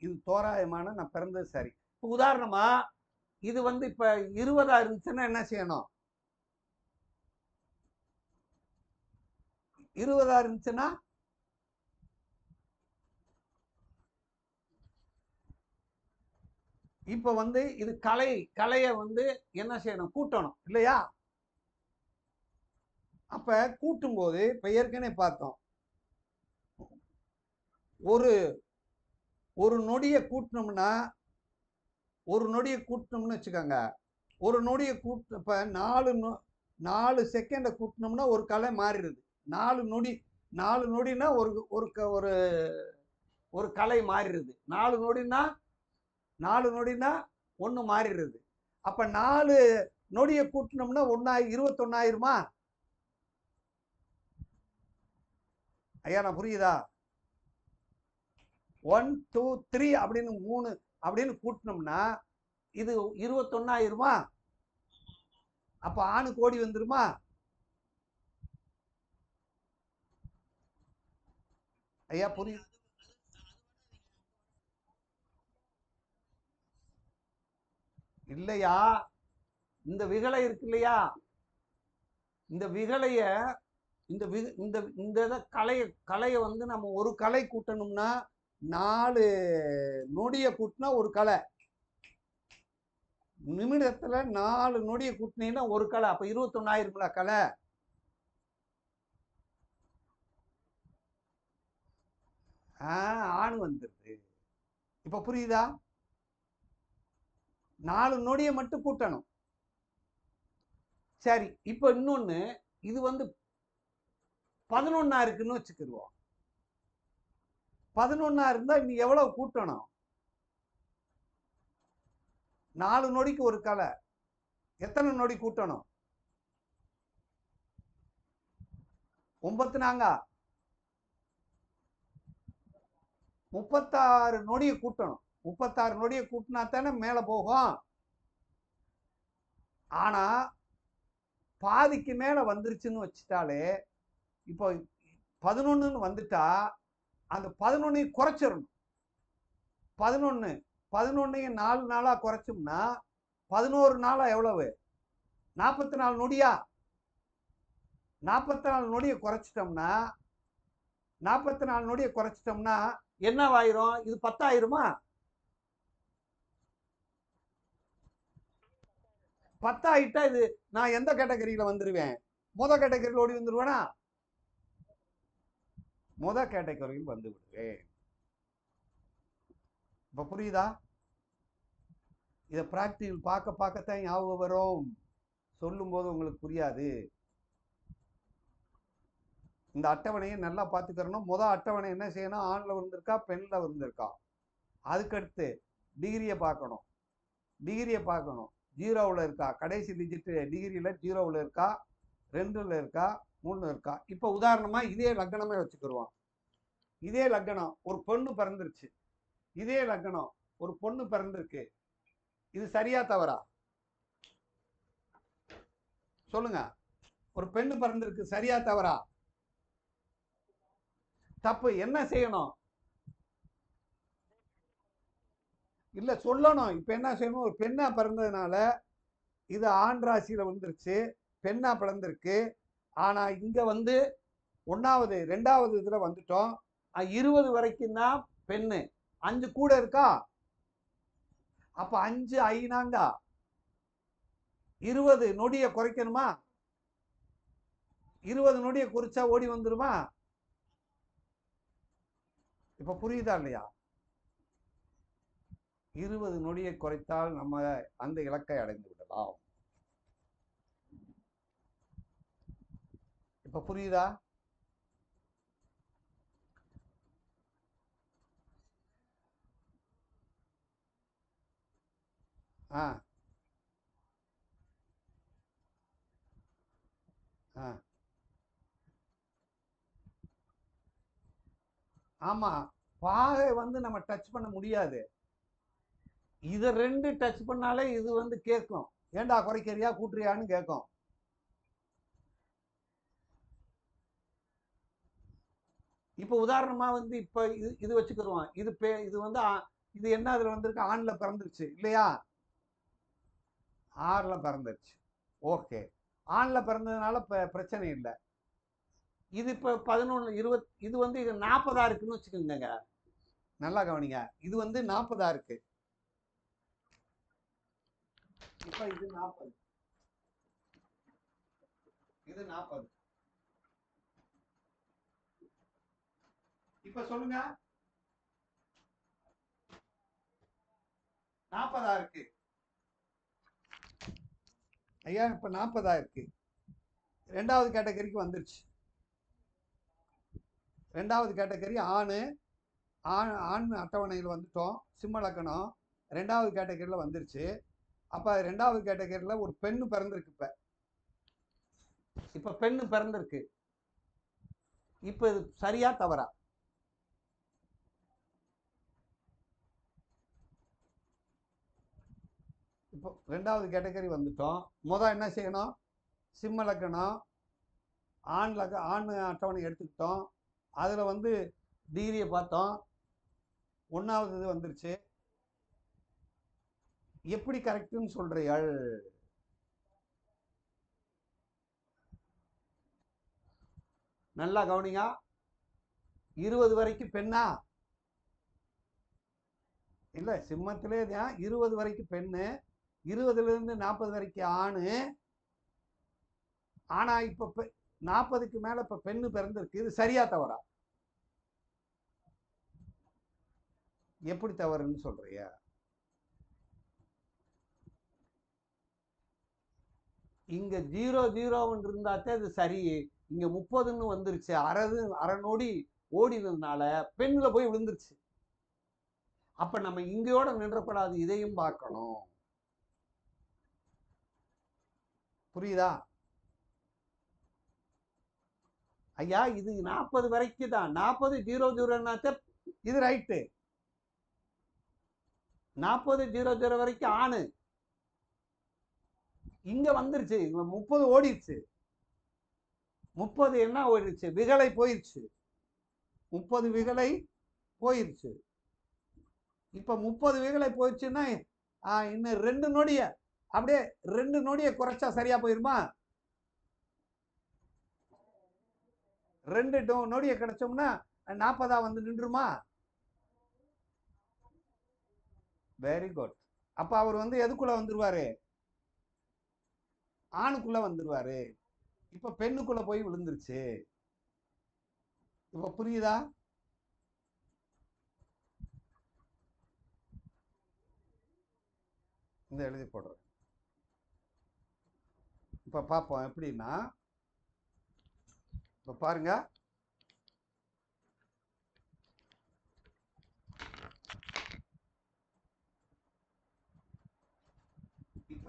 [SPEAKER 1] இது தோராயமான நான் பிறந்தது சரி. உதாரணமா இது வந்து இப்ப 20 இருந்துச்சுன்னா என்ன செய்யணும்? 20 இருந்துச்சுன்னா இப்ப வந்து இது கலைய வந்து என்ன செய்யணும்? கூட்டணும் இல்லையா? அப்ப கூட்டும் போது இப்ப ஏற்கனவே பார்த்தோம், ஒரு நொடியை கூட்டணும்னா வச்சுக்கோங்க. ஒரு நொடியை இப்ப 4 செகண்ட கூட்டணும்னா ஒரு கலை மாறிடுது. 4 நொடினா ஒரு கலை மாறிடுது. 4 நொடினா ஒண்ணு மாறிடுது. அப்ப 4 நொடியை கூட்டணும்னா 21 ஆயிருமா? ஐயா நான் புரியுதா? 1 2 3 அப்படின்னு 3 அப்படின்னு கூட்டணும்னா இது 21 ஆயிருமா? அப்ப ஆணு கோடி வந்துருமா? ஐயா புரியுது இல்லையா? இந்த விகலை இருக்கு இல்லையா? இந்த விகலைய இந்த இந்த இந்த கலையை வந்து நம்ம ஒரு கலை கூட்டணும்னா 4 நொடியை கூட்டினா ஒரு கலை. நிமிடத்துல 4 நொடியை கூட்டினீங்கன்னா ஒரு கலை. அப்ப 21 ஆயிருக்குல கலை. ஆணு வந்துருது. இப்ப புரியுதா? 4 நொடியை மட்டும் கூட்டணும். சரி. இப்ப இன்னொன்னு இது வந்து 11 இருக்குன்னு வச்சுக்கிடுவோம். 11 இருந்தா நீ எவ்வளவு கூட்டணும்? 4 நொடிக்கு ஒரு கலை. எத்தனை நொடி கூட்டணும்? 9 36 நொடியை கூட்டணும். 36 நொடியை கூட்டினா தானே மேல போகும். ஆனா பாதிக்கு மேல வந்துருச்சுன்னு வச்சுட்டாலே இப்போ 11 வந்துட்டா அந்த 11 குறைச்சிடணும். 11 4 நாளா குறைச்சோம்னா 11 நாளா எவ்வளவு? 44 நொடியா? 44 நொடியை குறைச்சிட்டோம்னா 44 நொடியை குறைச்சிட்டோம்னா என்னவாயிரும்? இது 10 ஆயிருமா? 10 ஆயிட்டா இது நான் எந்த கேட்டகரியில வந்துருவேன்? முத கேட்டகரியில் ஓடி வந்துருவேனா? முத கேட்டகரியில் வந்து விடுவேன். இப்ப புரியுதா? இதை பிராக்டிகல் பார்க்கத்தான் ஞாபகம் வரும். சொல்லும் போது உங்களுக்கு புரியாது. இந்த அட்டவணையை நல்லா பார்த்துக்கிறணும். முதல் அட்டவணை என்ன செய்யணும்? ஆண்ல இருந்திருக்கா பெண்ல இருந்திருக்கா? அதுக்கடுத்து டிகிரியை பார்க்கணும். ஜீரோவில் இருக்கா? கடைசி டிஜிட் டிகிரியில ஜீரோவில் இருக்கா? 2ல இருக்கா? 3 இருக்கா? இப்ப உதாரணமா இதே லக்னமே வச்சுக்கிடுவோம். இதே லக்னம் ஒரு பொண்ணு பிறந்துருச்சு. இதே லக்னம் ஒரு பொண்ணு பிறந்திருக்கு. இது சரியா தவறா? சொல்லுங்க. ஒரு பெண்ணு பிறந்திருக்கு, சரியா தவறா? தப்பு. என்ன செய்யணும்? இல்ல சொல்லணும். இப்ப என்ன செய்யணும்? ஒரு பெண்ணா பிறந்ததுனால இது ஆண் ராசியில வந்துருச்சு, பெண்ணா பிறந்திருக்கு. ஆனா இங்க வந்து ஒன்னாவது 2வது இதுல வந்துட்டோம். 20 வரைக்கும் தான் பெண்ணு. 5 கூட இருக்கா? அப்ப 5 ஐநாங்கா 20 நொடியை குறைக்கணுமா? 20 நொடியை குறிச்சா ஓடி வந்துருமா? இப்ப புரியுதா இல்லையா? 20 நொடியை குறைத்தால் நம்ம அந்த இலக்கை அடைந்து விடலாம். இப்ப புரியுதா? ஆ ஆ ஆமா. பாகை வந்து நம்ம டச் பண்ண முடியாது. இத 2 டச் பண்ணாலே இது வந்து கேட்கும். ஏண்டா குறைக்கிறியா கூட்டுறியான்னு கேட்கும். இப்ப உதாரணமா வந்து இப்ப இது வச்சுக்கிருவோம். இது வந்து இது என்ன அதுல வந்திருக்கு? ஆண்ல பிறந்துருச்சு இல்லையா? ஆறுல பிறந்துருச்சு. ஓகே. ஆண்ல பிறந்ததுனால பிரச்சனை இல்லை. இது இப்ப 11 20 இது வந்து இது 40 இருக்குன்னு வச்சுக்கோங்க. நல்லா கவனிங்க. இது வந்து 40 இருக்கு. இப்ப இது 40, இது 40. இப்ப சொல்லுங்க. 40 இருக்கு ஐயா. இப்ப 40 இருக்கு. 2வது கேட்டகரிக்கு வந்துருச்சு. 2வது கேட்டகரி ஆணு. ஆண் அட்டவணையில் வந்துட்டோம். சிம்ம லக்கணம் 2வது கேட்டகரியில் வந்துருச்சு. அப்ப 2வது கேட்டகரியில் ஒரு பெண்ணு பிறந்திருக்கு. இப்ப பெண்ணு பிறந்திருக்கு. இப்ப இது சரியா தவறா? இப்போ 2வது கேட்டகரி வந்துட்டோம். என்ன செய்யணும்? சிம்ம லக்கணம், ஆண் அட்டவணை எடுத்துக்கிட்டோம். அதுல வந்து டிகிரியை பார்த்தோம். 1வது இது வந்துருச்சு. எப்படி கரெக்ட்னு சொல்றீர்கள்? நல்லா கவனிங்க. 20 வரைக்கும் பெண்ணா? இல்ல, சிம்மத்திலே தான் 20 வரைக்கும் பெண்ணு, 20ல இருந்து 40 வரைக்கும் ஆணு. ஆனா இப்ப 40க்கு மேல இப்ப பெண்ணு பிறந்திருக்கு. இது சரியா தவறா? எப்படி தவறுன்னு சொல்றீங்க? இங்க 0 இருந்தாத்தே அது சரி. இங்க 30ன்னு வந்துருச்சு. அரை நொடி ஓடினதுனால பெண்ணுல போய் விழுந்துருச்சு. அப்ப நம்ம இங்கயோட நின்றப்படாது, இதையும் பார்க்கணும். புரியுதா ஐயா? இது 40 வரைக்கும் தான். 40 0 இது ரைட்டு. 40 0 வரைக்கும் ஆணு. இங்க வந்துருச்சு. 30 ஓடிடுச்சு. 30 என்ன ஓடிடுச்சு? விகலை போயிருச்சு. 30 விகலை போயிருச்சு. இப்ப 30 விகலை போயிடுச்சுன்னா இன்னும் 2 நொடிய அப்படியே 2 நொடியை குறைச்சா சரியா போயிருமா? 2 நொடியை கிடைச்சோம்னா 40 வந்து நின்றுமா? Very good. அப்ப அவர் வந்து எதுக்குள்ள வந்துருவாரு? ஆணுக்குள்ள வந்துருவாரு. இப்ப பெண்ணுக்குள்ள போய் விழுந்துருச்சு. இப்ப புரியுதா? இந்த எழுதி போடுறேன். இப்ப பார்ப்போம் எப்படின்னா, இப்ப பாருங்க. இப்ப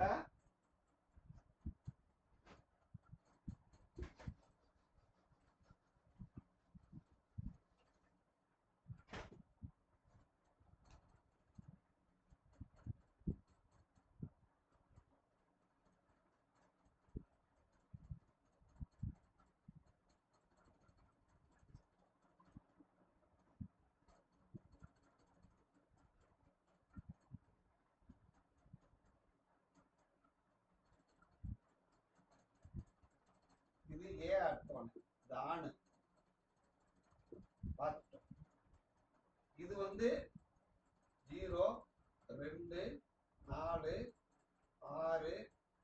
[SPEAKER 1] அட்டவணை. இது ஆணு பார்த்துட்டோம். இது வந்து 0 2 4 6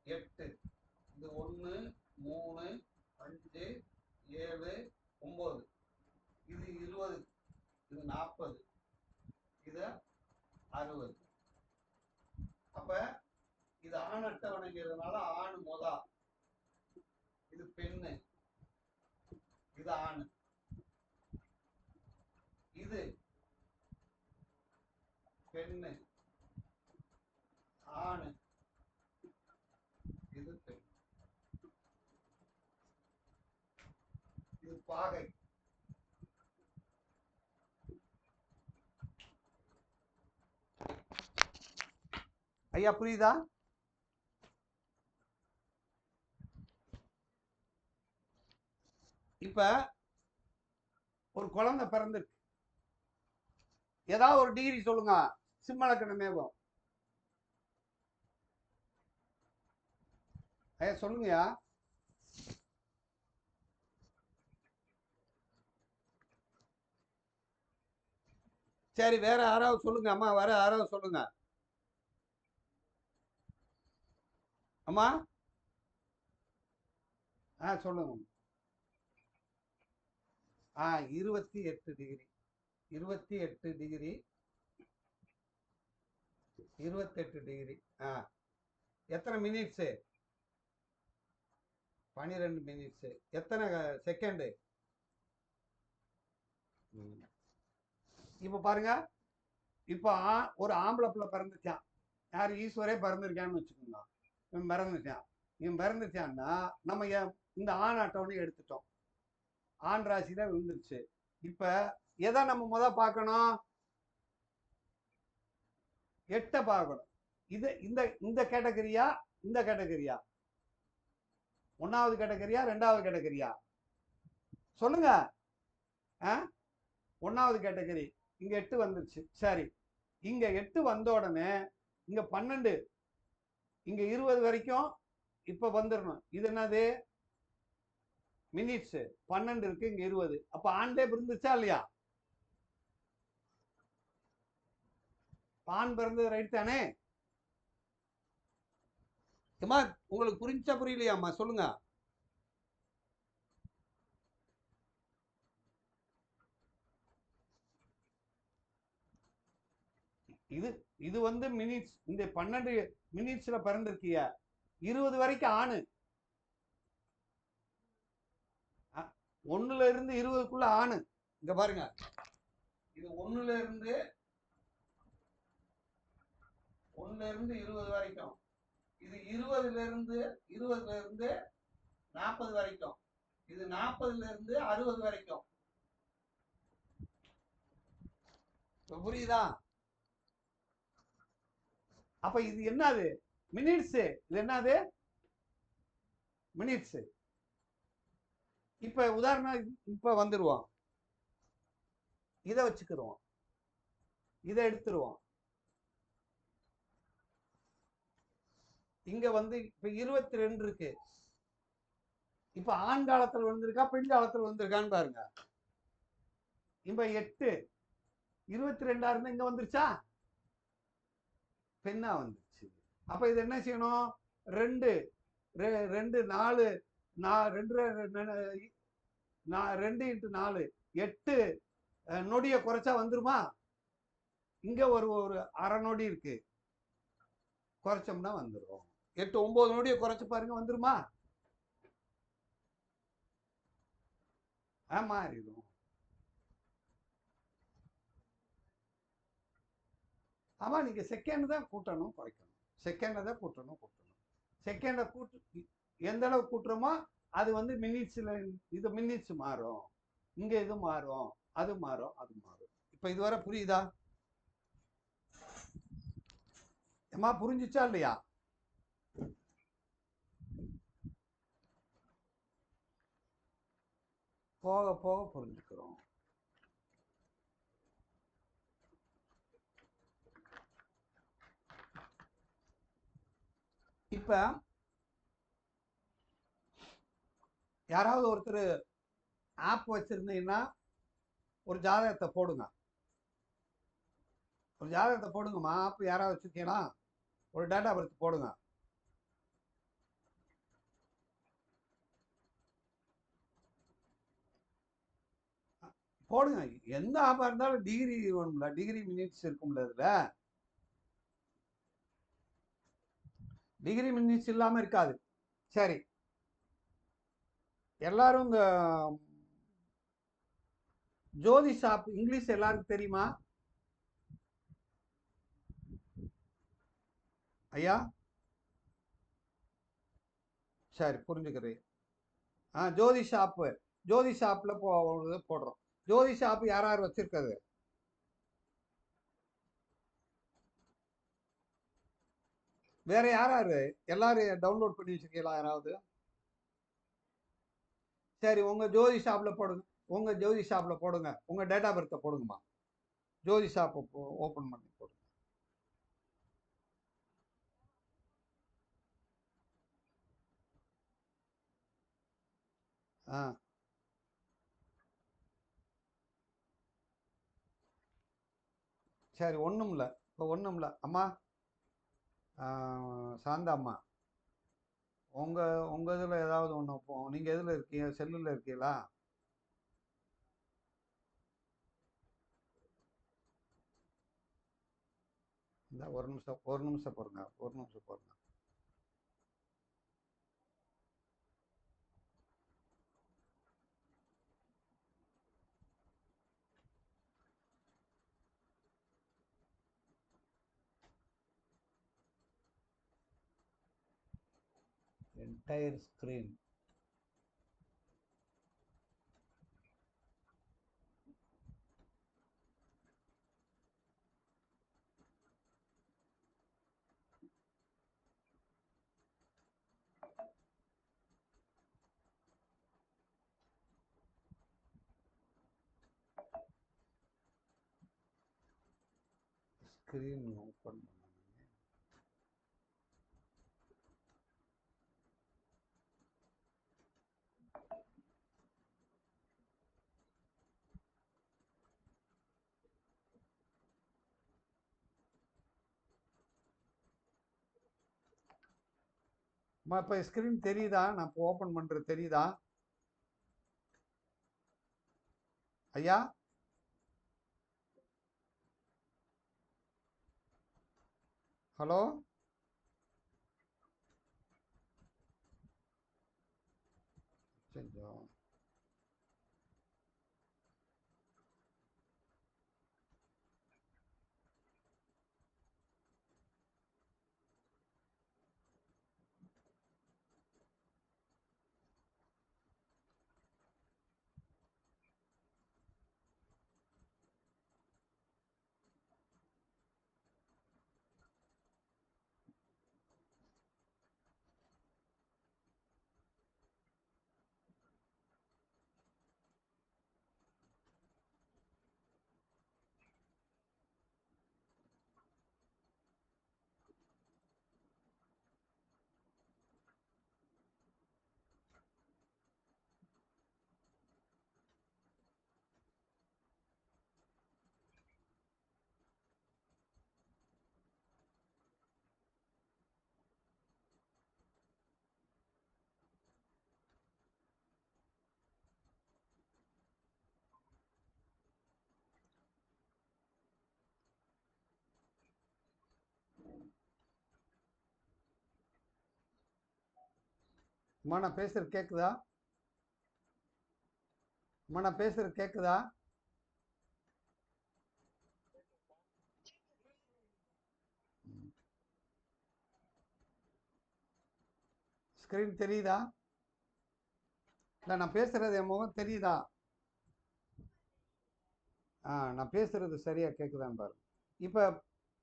[SPEAKER 1] 8. இது 1 3 5 7 9. இது 20. இது 40. இது 60. அப்ப இது ஆண் அட்டவணைங்கிறதுனால ஆண் மொதா, இது பெண்ணு, இது ஆணு, இது பெண்ணு ஆணு, இது பெண், இது பாகை. ஐயா புரியுதா? இப்ப ஒரு குழந்தை பிறந்திருக்கு, ஏதாவது ஒரு டிகிரி சொல்லுங்க. சிம்மலக்கணமேகம் ஐயா சொல்லுங்கயா. சரி, வேற யாராவது சொல்லுங்க அம்மா. வேற யாராவது சொல்லுங்க அம்மா. சொல்லுங்க. 28 டிகிரி. 28 டிகிரி. 28 டிகிரி. எத்தனை மினிட்ஸ்? 12 மினிட்ஸ். எத்தனை செகண்ட்? இப்ப பாருங்க, இப்ப ஒரு ஆம்பளை பிள்ளை பிறந்துச்சான். யார்? ஈஸ்வரே பிறந்திருக்கான்னு வச்சுக்கோங்க. இவன் பிறந்துச்சான். இவன் பிறந்துச்சான்னா நம்ம இந்த ஆண் அட்டவணை எடுத்துட்டோம். ஆண் ராசியில விழுந்துருச்சு. இப்ப எதை நம்ம பார்க்கணும்? 8 பார்க்கணும். இது இந்த இந்த கேட்டகரியா, இந்த கேட்டகரியா? 1வது கேட்டகரியா, 2வது கேட்டகரியா? சொல்லுங்க. 1வது கேட்டகரி. இங்க 8 வந்துருச்சு. சரி, இங்க 8 வந்த உடனே இங்க 12, இங்க 20 வரைக்கும் இப்ப வந்துடணும். இது என்னது? மினிட்ஸ். 12 இருக்கு, இங்க 20. அப்ப ஆண்டே பிறந்துச்சா இல்லையா? ஆண் பிறந்தது ரைட் தானே? உங்களுக்கு புரிஞ்சா புரியலையாம்மா? சொல்லுங்க. இது இது வந்து மினிட்ஸ். இந்த 12 மினிட்ஸ்ல பிறந்திருக்கிய 20 வரைக்கும் ஆணு. 1ல இருந்து 20க்குள்ள ஆணு. இங்க பாருங்க, இது 1ல இருந்து 20 வரைக்கும். இது 20ல இருந்து 40 வரைக்கும். இது 40ல இருந்து 60 வரைக்கும். புரியுதா? அப்ப இது என்னது? மினிட்ஸ். இது என்னது? மினிட்ஸ். இப்ப உதாரணம் இப்ப வந்துருவோம். இதை வச்சுக்கிறோம், இதை எடுத்துருவோம். இங்க வந்து இப்ப 22 இருக்கு. இப்ப ஆண் காலத்தில் வந்திருக்கா, பெண் காலத்தில் வந்திருக்கான்னு பாருங்க. இப்ப 8 22 இருந்தா இங்க வந்துருச்சா? பெண்ணா வந்துருச்சு. அப்ப இது என்ன செய்யணும்? 2 2 4 2 × 4 8 நொடியை குறைச்சா வந்துருமா? இங்க ஒரு அரை நொடி இருக்கு, குறைச்சோம்னா வந்துடும். 8 9 நொடியை குறைச்சு பாருங்க, வந்துருமா? மாறிடும். ஆமா, நீங்க செகண்ட் தான் கூட்டணும் குறைக்கணும். செகண்டை தான் கூட்டணும் செகண்டை கூட்டு எந்த அளவுக்கு கூட்டுறோமோ அது வந்து மினிட்ஸ்ல. இது மினிட்ஸ் மாறும், இங்க இது மாறும், அது மாறும், அது மாறும். இப்ப இதுவரை புரியுதா? ஏமா புரிஞ்சுச்சா இல்லையா? போக போக புரிஞ்சுக்கிறோம். இப்ப யாராவது ஒருத்தர் ஆப் வச்சுருந்தீங்கன்னா ஒரு ஜாதகத்தை போடுங்க. ஒரு ஜாதகத்தை போடுங்கம்மா. ஆப் யாராவது வச்சுருக்கீங்களா? ஒரு டேட்டா பர்த் போடுங்க. போடுங்க. எந்த ஆப்பாக இருந்தாலும் டிகிரி வேணும்ல, டிகிரி மினிட்ஸ் இருக்கும்ல இதில். டிகிரி மினிட்ஸ் இல்லாமல் இருக்காது. சரி, எல்லாரும் இந்த ஜோதி ஷாப் இங்கிலீஷ் எல்லாருக்கும் தெரியுமா ஐயா? சரி, புரிஞ்சுக்கிறேன். ஜோதி ஷாப்பு, ஜோதி ஷாப்பில் போடுறோம். ஜோதி ஷாப்பு யார் யார் வச்சுருக்குது? வேற யார் யார் எல்லாரும் டவுன்லோட் பண்ணி வச்சுருக்கீங்களா யாராவது? சரி, உங்கள் ஜோதி ஷாப்பில் போடுங்க. உங்கள் ஜோதி ஷாப்பில் போடுங்க. உங்கள் டேட்டா பர்த்தை போடுங்கம்மா. ஜோதி ஷாப்பை ஓப்பன் பண்ணி போடுங்க. ஆ சரி, ஒன்றும் இல்லை. இப்போ ஒன்றும் இல்லை அம்மா. சாந்தா அம்மா, உங்கள் இதில் ஏதாவது ஒன்று நீங்கள் எதில் இருக்கீங்க? செல்லில் இருக்கீங்களா? இந்த ஒரு நிமிஷம், ஒரு நிமிஷம் பொறுங்க, ஒரு நிமிஷம் பொறுங்க. Entire screen. ஸ்க்ரீன் ஓப்பன் பண்ணுங்க. அம்மா, இப்போ ஸ்க்ரீன் தெரியுதா? நான் இப்போ ஓப்பன் பண்ணுறது தெரியுதா ஐயா? ஹலோ? கொஞ்சம் அம்மா, நான் பேசுகிறது கேட்குதா? அம்மா, நான் பேசுகிறது கேட்குதா? ஸ்க்ரீன் தெரியுதா? இல்லை, நான் பேசுகிறது என் முகம் தெரியுதா? நான் பேசுகிறது சரியாக கேட்குதான்னு பாருங்க. இப்போ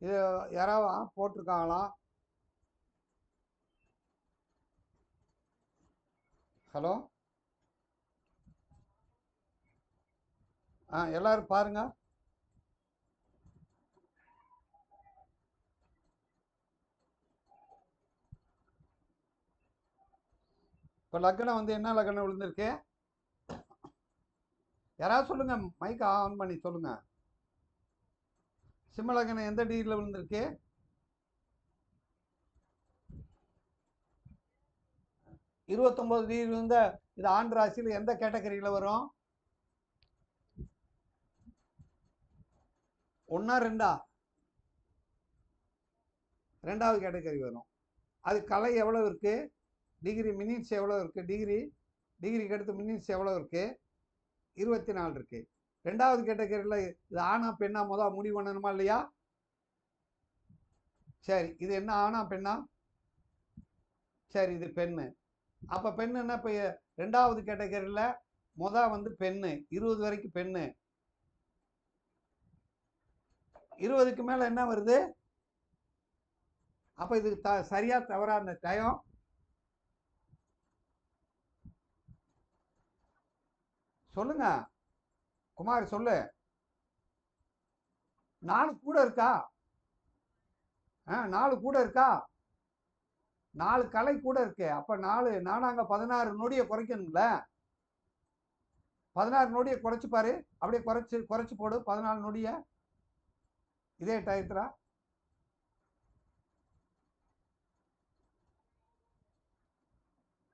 [SPEAKER 1] இது யாராவது ஆப் போட்டிருக்காங்களா? ஹலோ? எல்லாரும் பாருங்க. இப்போ லக்னம் வந்து என்ன லக்னம் விழுந்திருக்கு? யாராவது சொல்லுங்க, மைக் ஆன் பண்ணி சொல்லுங்க. சிம்ம லக்னம் எந்த டிகிரியில் விழுந்திருக்கு? 29 டிகிரி விழுந்த இது ஆண் ராசியில் எந்த கேட்டகரியில் வரும்? 1 2? 2வது கேட்டகரி வரும். அது கலை எவ்வளோ இருக்கு? டிகிரி மினிட்ஸ் எவ்வளோ இருக்கு? டிகிரிக்கு அடுத்து மினிட்ஸ் எவ்வளோ இருக்கு? 24 இருக்கு. 2வது கேட்டகரியில் இது ஆணா பெண்ணா முடிவு பண்ணணுமா இல்லையா? சரி, இது என்ன ஆணா பெண்ணா? சரி, இது பெண்ணு. அப்ப பெண்ணுன்னா இப்ப 2வது கேட்டகரியில் வந்து பெண்ணு 20 வரைக்கும் பெண்ணு. 20க்கு மேல என்ன வருது? அப்ப இது சரியா தவறா? அந்த டயம் சொல்லுங்க. குமார் சொல்லு. 4 கூட இருக்கா? 4 கூட இருக்கா? 4 கலை கூட இருக்கு. அப்ப 4 16 நொடியை குறைக்கணும்ல. 16 நொடியை குறைச்சு பாரு. அப்படியே குறைச்சு போடு 14 நொடியை. இதே டயத்துல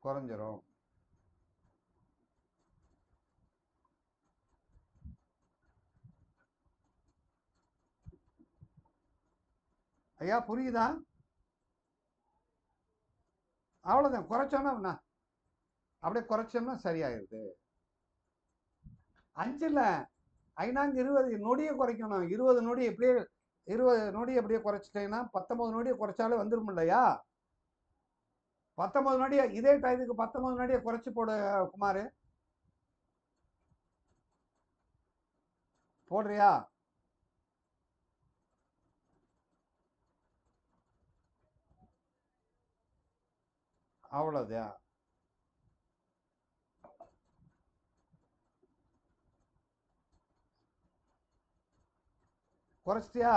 [SPEAKER 1] குறைஞ்சிரும். ஐயா புரியுதா? அவ்வளவுதான். குறைச்சோம்னா அப்படியே குறைச்சோம்னா சரியாயிருது. 5 5 20 நொடியை குறைக்கணும். 20 நொடி எப்படியே 20 நொடி எப்படியே குறைச்சிட்டீங்கன்னா 19 நொடியை குறைச்சாலே வந்துடும் இல்லையா? 19 நொடியை இதே டயத்துக்கு 19 நொடியை குறைச்சு போடு குமார். போடுறியா? அவ்வளோதான். குறைச்சிட்டியா?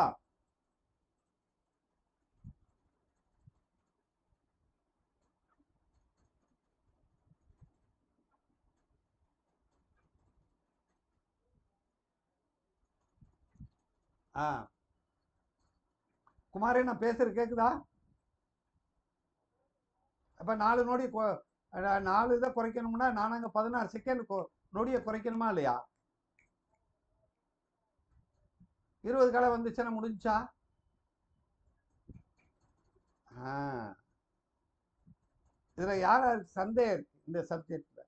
[SPEAKER 1] ஆ குமாரே, நான் பேசுறது கேக்குதா? அப்ப 4 நொடி 4 இதை குறைக்கணும்னா நான் அங்கே 16 செகண்ட் நொடியை குறைக்கணுமா இல்லையா? 20 கலை வந்துச்சுன்னா முடிஞ்சா? இதுல யாருக்கு சந்தேகம் இருக்கு இந்த சப்ஜெக்ட்ல?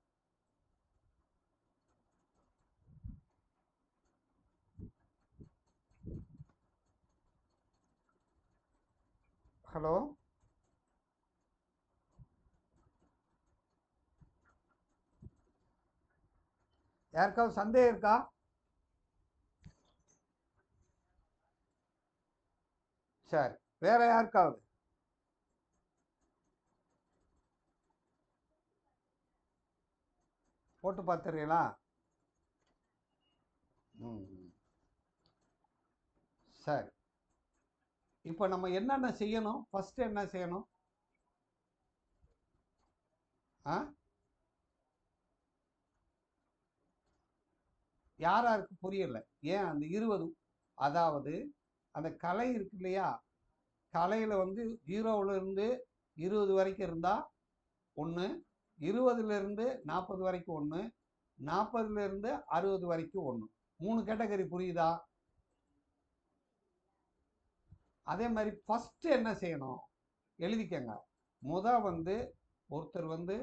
[SPEAKER 1] ஹலோ, யாருக்காவது சந்தேகம் இருக்கா? சரி, வேற யாருக்காவது? போட்டு பார்த்துறீங்களா? சரி, இப்போ நம்ம என்னென்ன செய்யணும்? ஃபர்ஸ்ட் என்ன செய்யணும்? யாராருக்கு புரியல? ஏன் அந்த 20, அதாவது அந்த கலை இருக்கு இல்லையா? கலையில வந்து 0ல இருந்து 20 வரைக்கும் இருந்தா ஒன்று, 20ல இருந்து 40 வரைக்கும் ஒன்று, 40ல இருந்து 60 வரைக்கும் ஒன்று. 3 கேட்டகரி புரியுதா? அதே மாதிரி ஃபர்ஸ்ட் என்ன செய்யணும்? எழுதிக்கங்க. வந்து ஒருத்தர் வந்து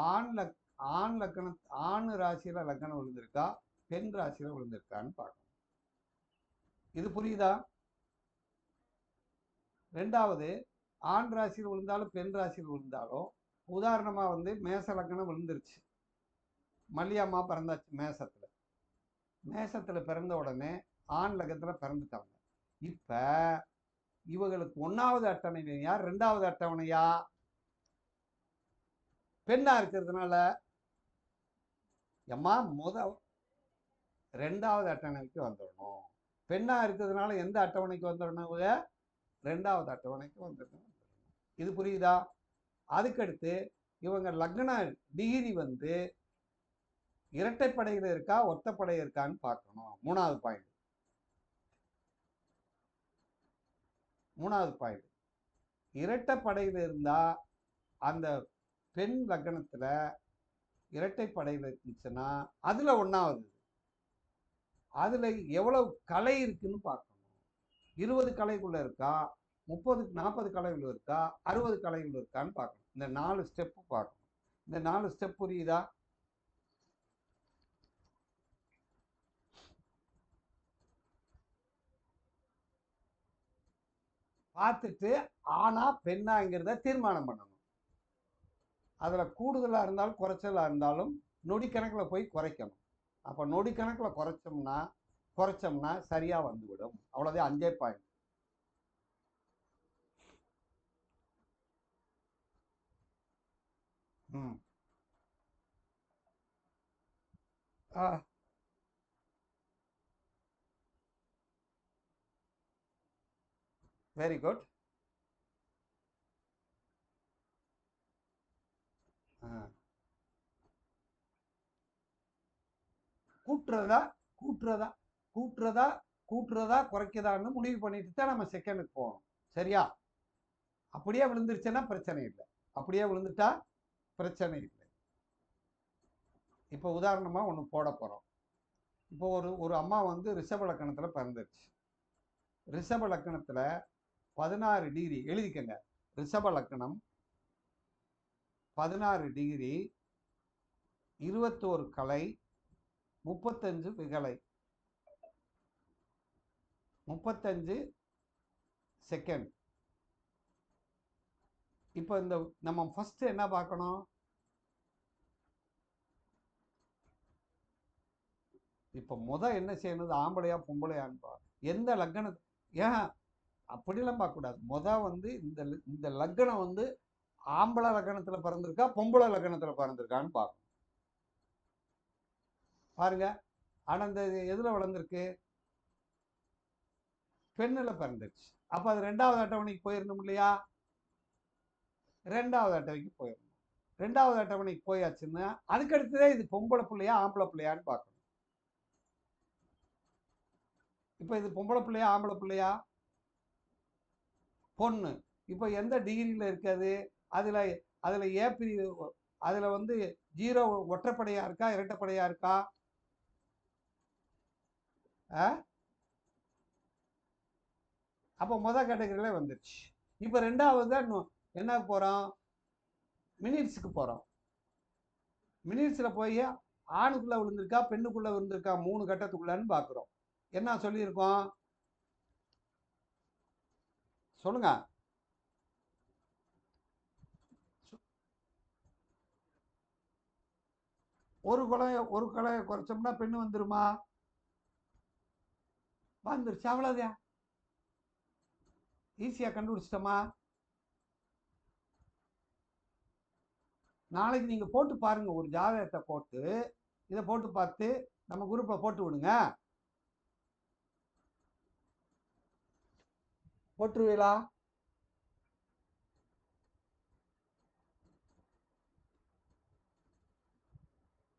[SPEAKER 1] ஆண் ஆண் லக்கணம், ஆண் ராசியில லக்கணம் விழுந்திருக்கா, பெண் ராசியில விழுந்திருக்கான்னு பார்க்கணும். இது புரியுதா? 2வது, ஆண் ராசியில் விழுந்தாலும் பெண் ராசியில் விழுந்தாலும், உதாரணமா வந்து மேச லக்கணம் விழுந்துருச்சு, மல்லியம்மா பிறந்தாச்சு மேசத்துல பிறந்த உடனே ஆண் லக்கத்துல பிறந்துட்டாங்க. இப்ப இவங்களுக்கு 1வது அட்டவணையா 2வது அட்டவணையா? பெண்ணா இருக்கிறதுனால எம்மா 2வது அட்டவணைக்கு வந்துடணும். பெண்ணா இருக்கிறதுனால எந்த அட்டவணைக்கு வந்துடணும்? 2வது அட்டவணைக்கு வந்துடணும். இது புரியுதா? அதுக்கடுத்து இவங்க லக்ன டிகிரி வந்து இரட்டைப்படையில் இருக்கா ஒத்தப்படை இருக்கான்னு பார்க்கணும். மூணாவது பாயிண்ட் இரட்டைப்படையில் இருந்தா அந்த பெண் லக்னத்துல இரட்டைப்படையில் இருந்துச்சுன்னா அதுல ஒன்னாவது, அதுல எவ்வளவு கலை இருக்குன்னு பார்க்கணும். 20 கலைக்குள்ள இருக்கா, 30-40 கலைகள் இருக்கா, 60 கலைகள் இருக்கான்னு பார்க்கணும். இந்த 4 ஸ்டெப் பார்க்கணும். இந்த 4 ஸ்டெப் புரியுதா? பார்த்துட்டு ஆனா பெண்ணாங்கிறத தீர்மானம் பண்ணணும். அதுல கூடுதலா இருந்தாலும் குறைச்சலா இருந்தாலும் நொடி கணக்கில் போய் குறைக்கணும். அப்ப நொடி கணக்கில் குறைச்சோம்னா சரியா வந்துவிடும். அவ்வளவுதான் 5 பாயிண்ட். Very good. கூட்டுறதா கூட்டுறதா கூட்டுறதா கூட்டுறதா குறைக்கதான்னு முடிவு பண்ணிட்டு தான் நம்ம செகண்டுக்கு போகணும். சரியா? அப்படியே விழுந்துருச்சுன்னா பிரச்சனை இல்லை. அப்படியே விழுந்துட்டா பிரச்சனை இல்லை. இப்போ உதாரணமா ஒன்று போட போறோம். இப்போ ஒரு அம்மா வந்து ரிஷப லக்கணத்துல பிறந்துருச்சு. ரிஷப லக்கணத்துல 16 டிகிரி எழுதிக்கங்க. ரிஷப லக்கணம் 16 டிகிரி 21 கலை 35 விகலை 35 செகண்ட். இப்போ இந்த நம்ம ஃபர்ஸ்ட் என்ன பார்க்கணும்? இப்போ என்ன செய்யணும்? ஆம்பளையா பொம்பளையான்பா எந்த லக்னம்? ஏன் அப்படிலாம் பார்க்கக்கூடாது. வந்து இந்த லக்னம் வந்து ஆம்பளை லக்னத்துல பிறந்திருக்கா பொம்பளை லக்னத்துல பிறந்திருக்கான்னு பார்க்கணும். பாருங்க. ஆனா இந்த எதுல வளர்ந்துருக்கு? பெண்ணுல பிறந்துருச்சு. அப்ப அது 2வது அட்டவணைக்கு போயிடணும் இல்லையா? 2வது அட்டவணைக்கு போயிடணும். 2வது அட்டவணைக்கு போயாச்சுன்னா அதுக்கு அடுத்ததே இது பொம்பளை பிள்ளையா ஆம்பளை பிள்ளையான்னு பார்க்கணும். இப்ப இது பொம்பளை பிள்ளையா ஆம்பளை பிள்ளையா? பொண்ணு. இப்ப எந்த டிகிரியில இருக்காது? அதுல அதுல அதுல வந்து 0 ஒற்றைப்படையா இருக்கா இரட்டைப்படையா இருக்கா? அப்போ கேட்டகரியில வந்துருச்சு. இப்ப 2வது என்ன போறோம்? மினிட்ஸுக்கு போறோம். மினிட்ஸ்ல போய் ஆணுக்குள்ள விழுந்திருக்கா பெண்ணுக்குள்ள விழுந்திருக்கா 3 கட்டத்துக்குள்ளன்னு பாக்குறோம். என்ன சொல்லியிருக்கோம் சொல்லுங்க. ஒரு கலையை குறைச்சோம்னா பெண்ணு வந்துருமா? வந்துருச்சு. அவ்வளவுதான். ஈஸியா கண்டுபிடிச்சிட்டோமா? நாளைக்கு நீங்க போட்டு பாருங்க. ஒரு ஜாதகத்தை போட்டு இதை போட்டு பார்த்து நம்ம குரூப்ல போட்டு விடுங்க. போட்டுருவீங்களா?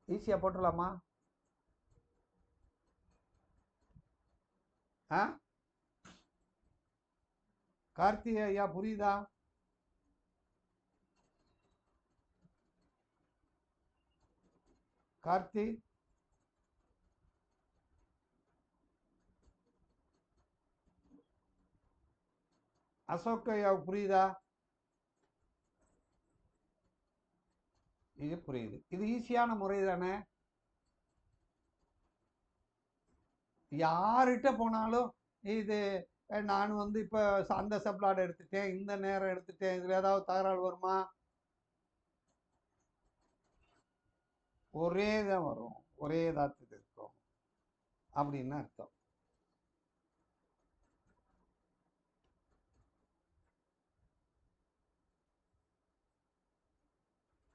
[SPEAKER 1] ஈஸியா போட்டுடலாமா? கார்த்திகை ஐயா புரியுதா? கார்த்தி அசோக் ஐயா புரியுதா? இது புரியுது. இது ஈஸியான முறை தானே? யார்கிட்ட போனாலும் இது நான் வந்து இப்போ அந்த சப்ளாட் எடுத்துட்டேன் இந்த நேரம் எடுத்துட்டேன் இதில் ஏதாவது தகராறு வருமா? ஒரே தான் வரும். ஒரே தாத்துக்கு இருக்கும் அப்படின்னு அர்த்தம்.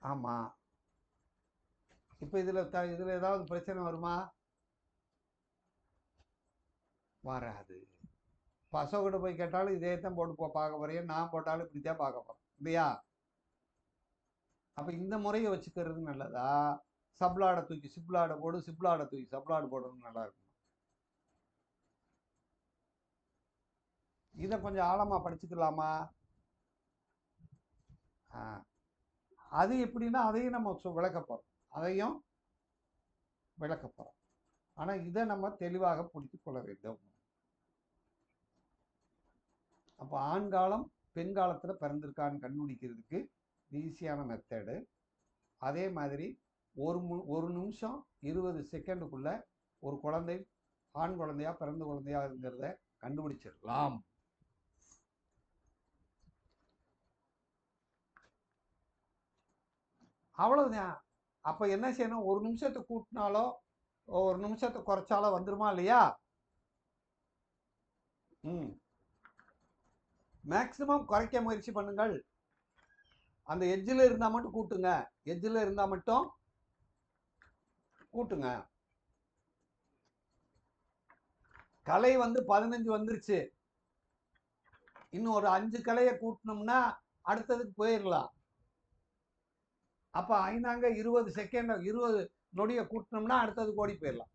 [SPEAKER 1] ஆமா. இப்போ இதுல ஏதாவது பிரச்சனை வருமா? வராது. பசங்கிட்ட போய் கேட்டாலும் இதே தான் போட்டு பார்க்க போறேன். நான் போட்டாலும் இப்படித்தான் பார்க்க போறேன் இல்லையா? அப்போ இந்த முறையை வச்சுக்கிறது நல்லதா, சப்ளாடை தூக்கி சிப்ளாடை போடு, சிப்ளாடை தூக்கி சப்ளாடு போடுறது நல்லா இருக்கும்? இதை கொஞ்சம் ஆழமாக படிச்சுக்கலாமா? அது எப்படின்னா அதையும் நம்ம விளக்க போகிறோம், அதையும் விளக்க போகிறோம். ஆனால் இதை நம்ம தெளிவாக புரிந்து கொள்ள வேண்டும். அப்போ ஆண்காலம் பெண் காலத்தில் பிறந்திருக்கான்னு கண்டுபிடிக்கிறதுக்கு ஈஸியான மெத்தடு. அதே மாதிரி ஒரு நிமிஷம் 20 செகண்டுக்குள்ள ஒரு குழந்தை ஆண் குழந்தையா பிறந்த குழந்தையாங்கிறத கண்டுபிடிச்சிடலாம். அவ்வளவுதான். அப்ப என்ன செய்யணும், ஒரு நிமிஷத்தை கூட்டினாலோ ஒரு நிமிஷத்தை குறைச்சாலோ வந்துருமா இல்லையா? மேக்சிமம் குறைக்க முயற்சி பண்ணுங்கள். அந்த எட்ஜில் இருந்தா மட்டும் கூட்டுங்க, எட்ஜில் இருந்தா மட்டும் கூட்டுங்க. கலை வந்து 15 வந்துருச்சு, இன்னும் ஒரு 5 கலையை கூட்டணும்னா அடுத்ததுக்கு போயிடலாம். அப்ப ஐந்தாங்க 20 செகண்ட் 20 நொடியை கூட்டணும்னா அடுத்ததுக்கு ஓடி போயிடலாம்.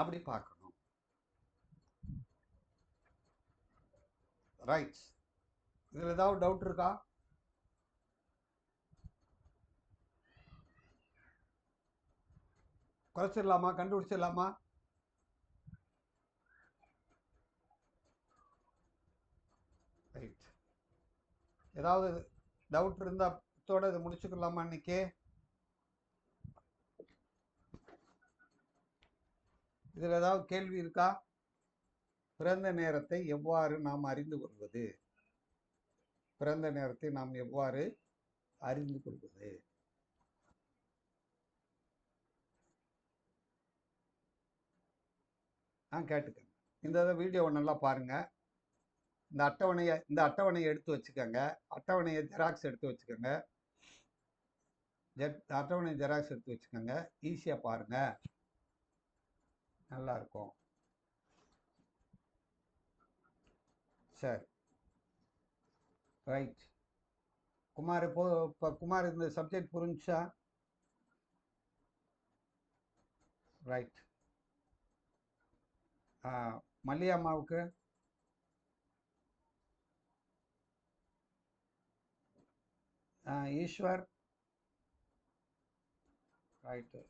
[SPEAKER 1] அப்படி பார்க்கணும். ரைட். இதுல ஏதாவது டவுட் இருக்கா? குறைச்சிடலாமா, கண்டுபிடிச்சிடலாமா? ரைட். ஏதாவது டவுட் இருந்தா இதோட இதை முடிச்சுக்கலாமா இன்னைக்கு? இதில் ஏதாவது கேள்வி இருக்கா? பிறந்த நேரத்தை எவ்வாறு நாம் அறிந்து கொள்வது? பிறந்த நேரத்தை நாம் எவ்வாறு அறிந்து கொள்வது? கேட்டுக்கங்க. இந்த வீடியோவை நல்லா பாருங்க. இந்த அட்டவணையை எடுத்து வச்சுக்கோங்க. அட்டவணையை ஜெராக்ஸ் எடுத்து வச்சுக்கோங்க. அட்டவணை ஜெராக்ஸ் எடுத்து வச்சுக்கோங்க. ஈஸியாக பாருங்க, நல்லா இருக்கும். சரி, ரைட். குமார், இப்போ குமார் இந்த சப்ஜெக்ட் புரிஞ்சா? ரைட். மல்லியம்மாவுக்கு? ஈஸ்வர்? ரைட்டு.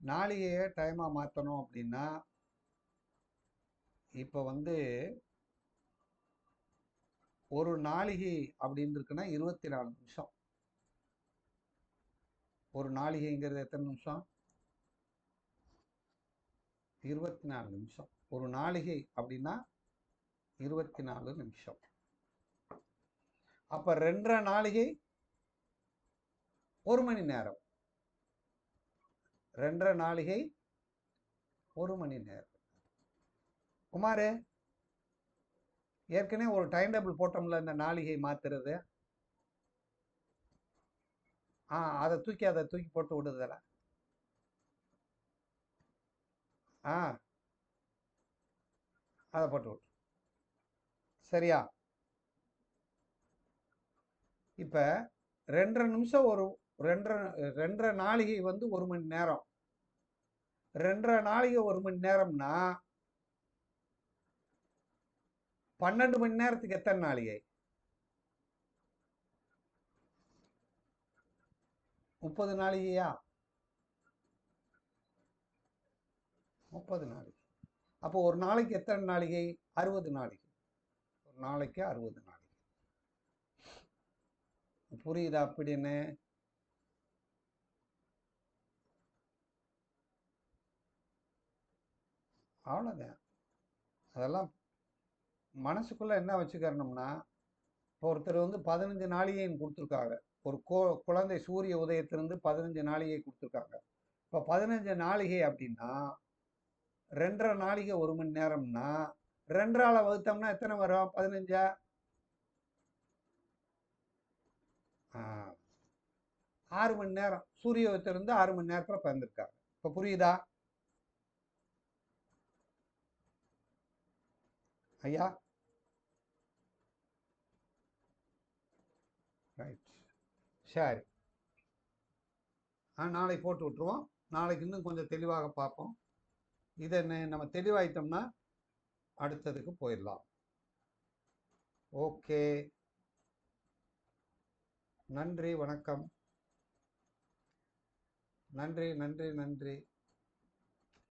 [SPEAKER 1] நாளிகையை டைமாக மாற்றணும் அப்படின்னா இப்போ வந்து ஒரு நாளிகை அப்படின்னு இருக்குன்னா 24 நிமிஷம். ஒரு நாளிகைங்கிறது எத்தனை நிமிஷம்? 24 நிமிஷம். ஒரு நாளிகை அப்படின்னா 24 நிமிஷம். அப்ப 2.5 நாளிகை 1 மணி நேரம். 2.5 நாளிகை 1 மணி நேரம். குமார், ஏற்கனவே ஒரு டைம் டேபிள் போட்டோம்ல இந்த நாளிகை மாத்துறது. அதை தூக்கி போட்டு விடுதல. அதை போட்டு விட்டு. சரியா? இப்ப 2.5 நிமிஷம் ஒரு 2.5 நாளிகை வந்து 1 மணி நேரம். 2.5 நாளிகை 1 மணி நேரம்னா 12 மணி நேரத்துக்கு எத்தனை நாளிகை? 30 நாளிகையா? 30 நாளிகை. அப்போ ஒரு நாளைக்கு எத்தனை நாளிகை? 60 நாளிகை. ஒரு நாளைக்கு 60 நாளிகை. புரியுதா? அப்படின்னு அவ்வளோதான். அதெல்லாம் மனசுக்குள்ள என்ன வச்சுக்கணும்னா, ஒருத்தர் வந்து 15 நாளிகைன்னு கொடுத்துருக்காங்க. ஒரு குழந்தை சூரிய உதயத்திலிருந்து 15 நாளிகை கொடுத்துருக்காங்க. இப்போ 15 நாளிகை அப்படின்னா 2.5 நாளிகை 1 மணி நேரம்னா 2ஆல் வகுத்தோம்னா எத்தனை வரும்? 15. 6 மணி நேரம். சூரிய உதயத்திலிருந்து 6 மணி நேரத்தில் பிறந்திருக்காங்க. இப்போ புரியுதா? ஐயா ரைட், சரி. நாளைக்கு போட்டு விட்ருவோம். நாளைக்கு இன்னும் கொஞ்சம் தெளிவாக பார்ப்போம். இதை நம்ம தெளிவாயிட்டோம்னா அடுத்ததுக்கு போயிடலாம். ஓகே, நன்றி, வணக்கம். நன்றி, நன்றி, நன்றி.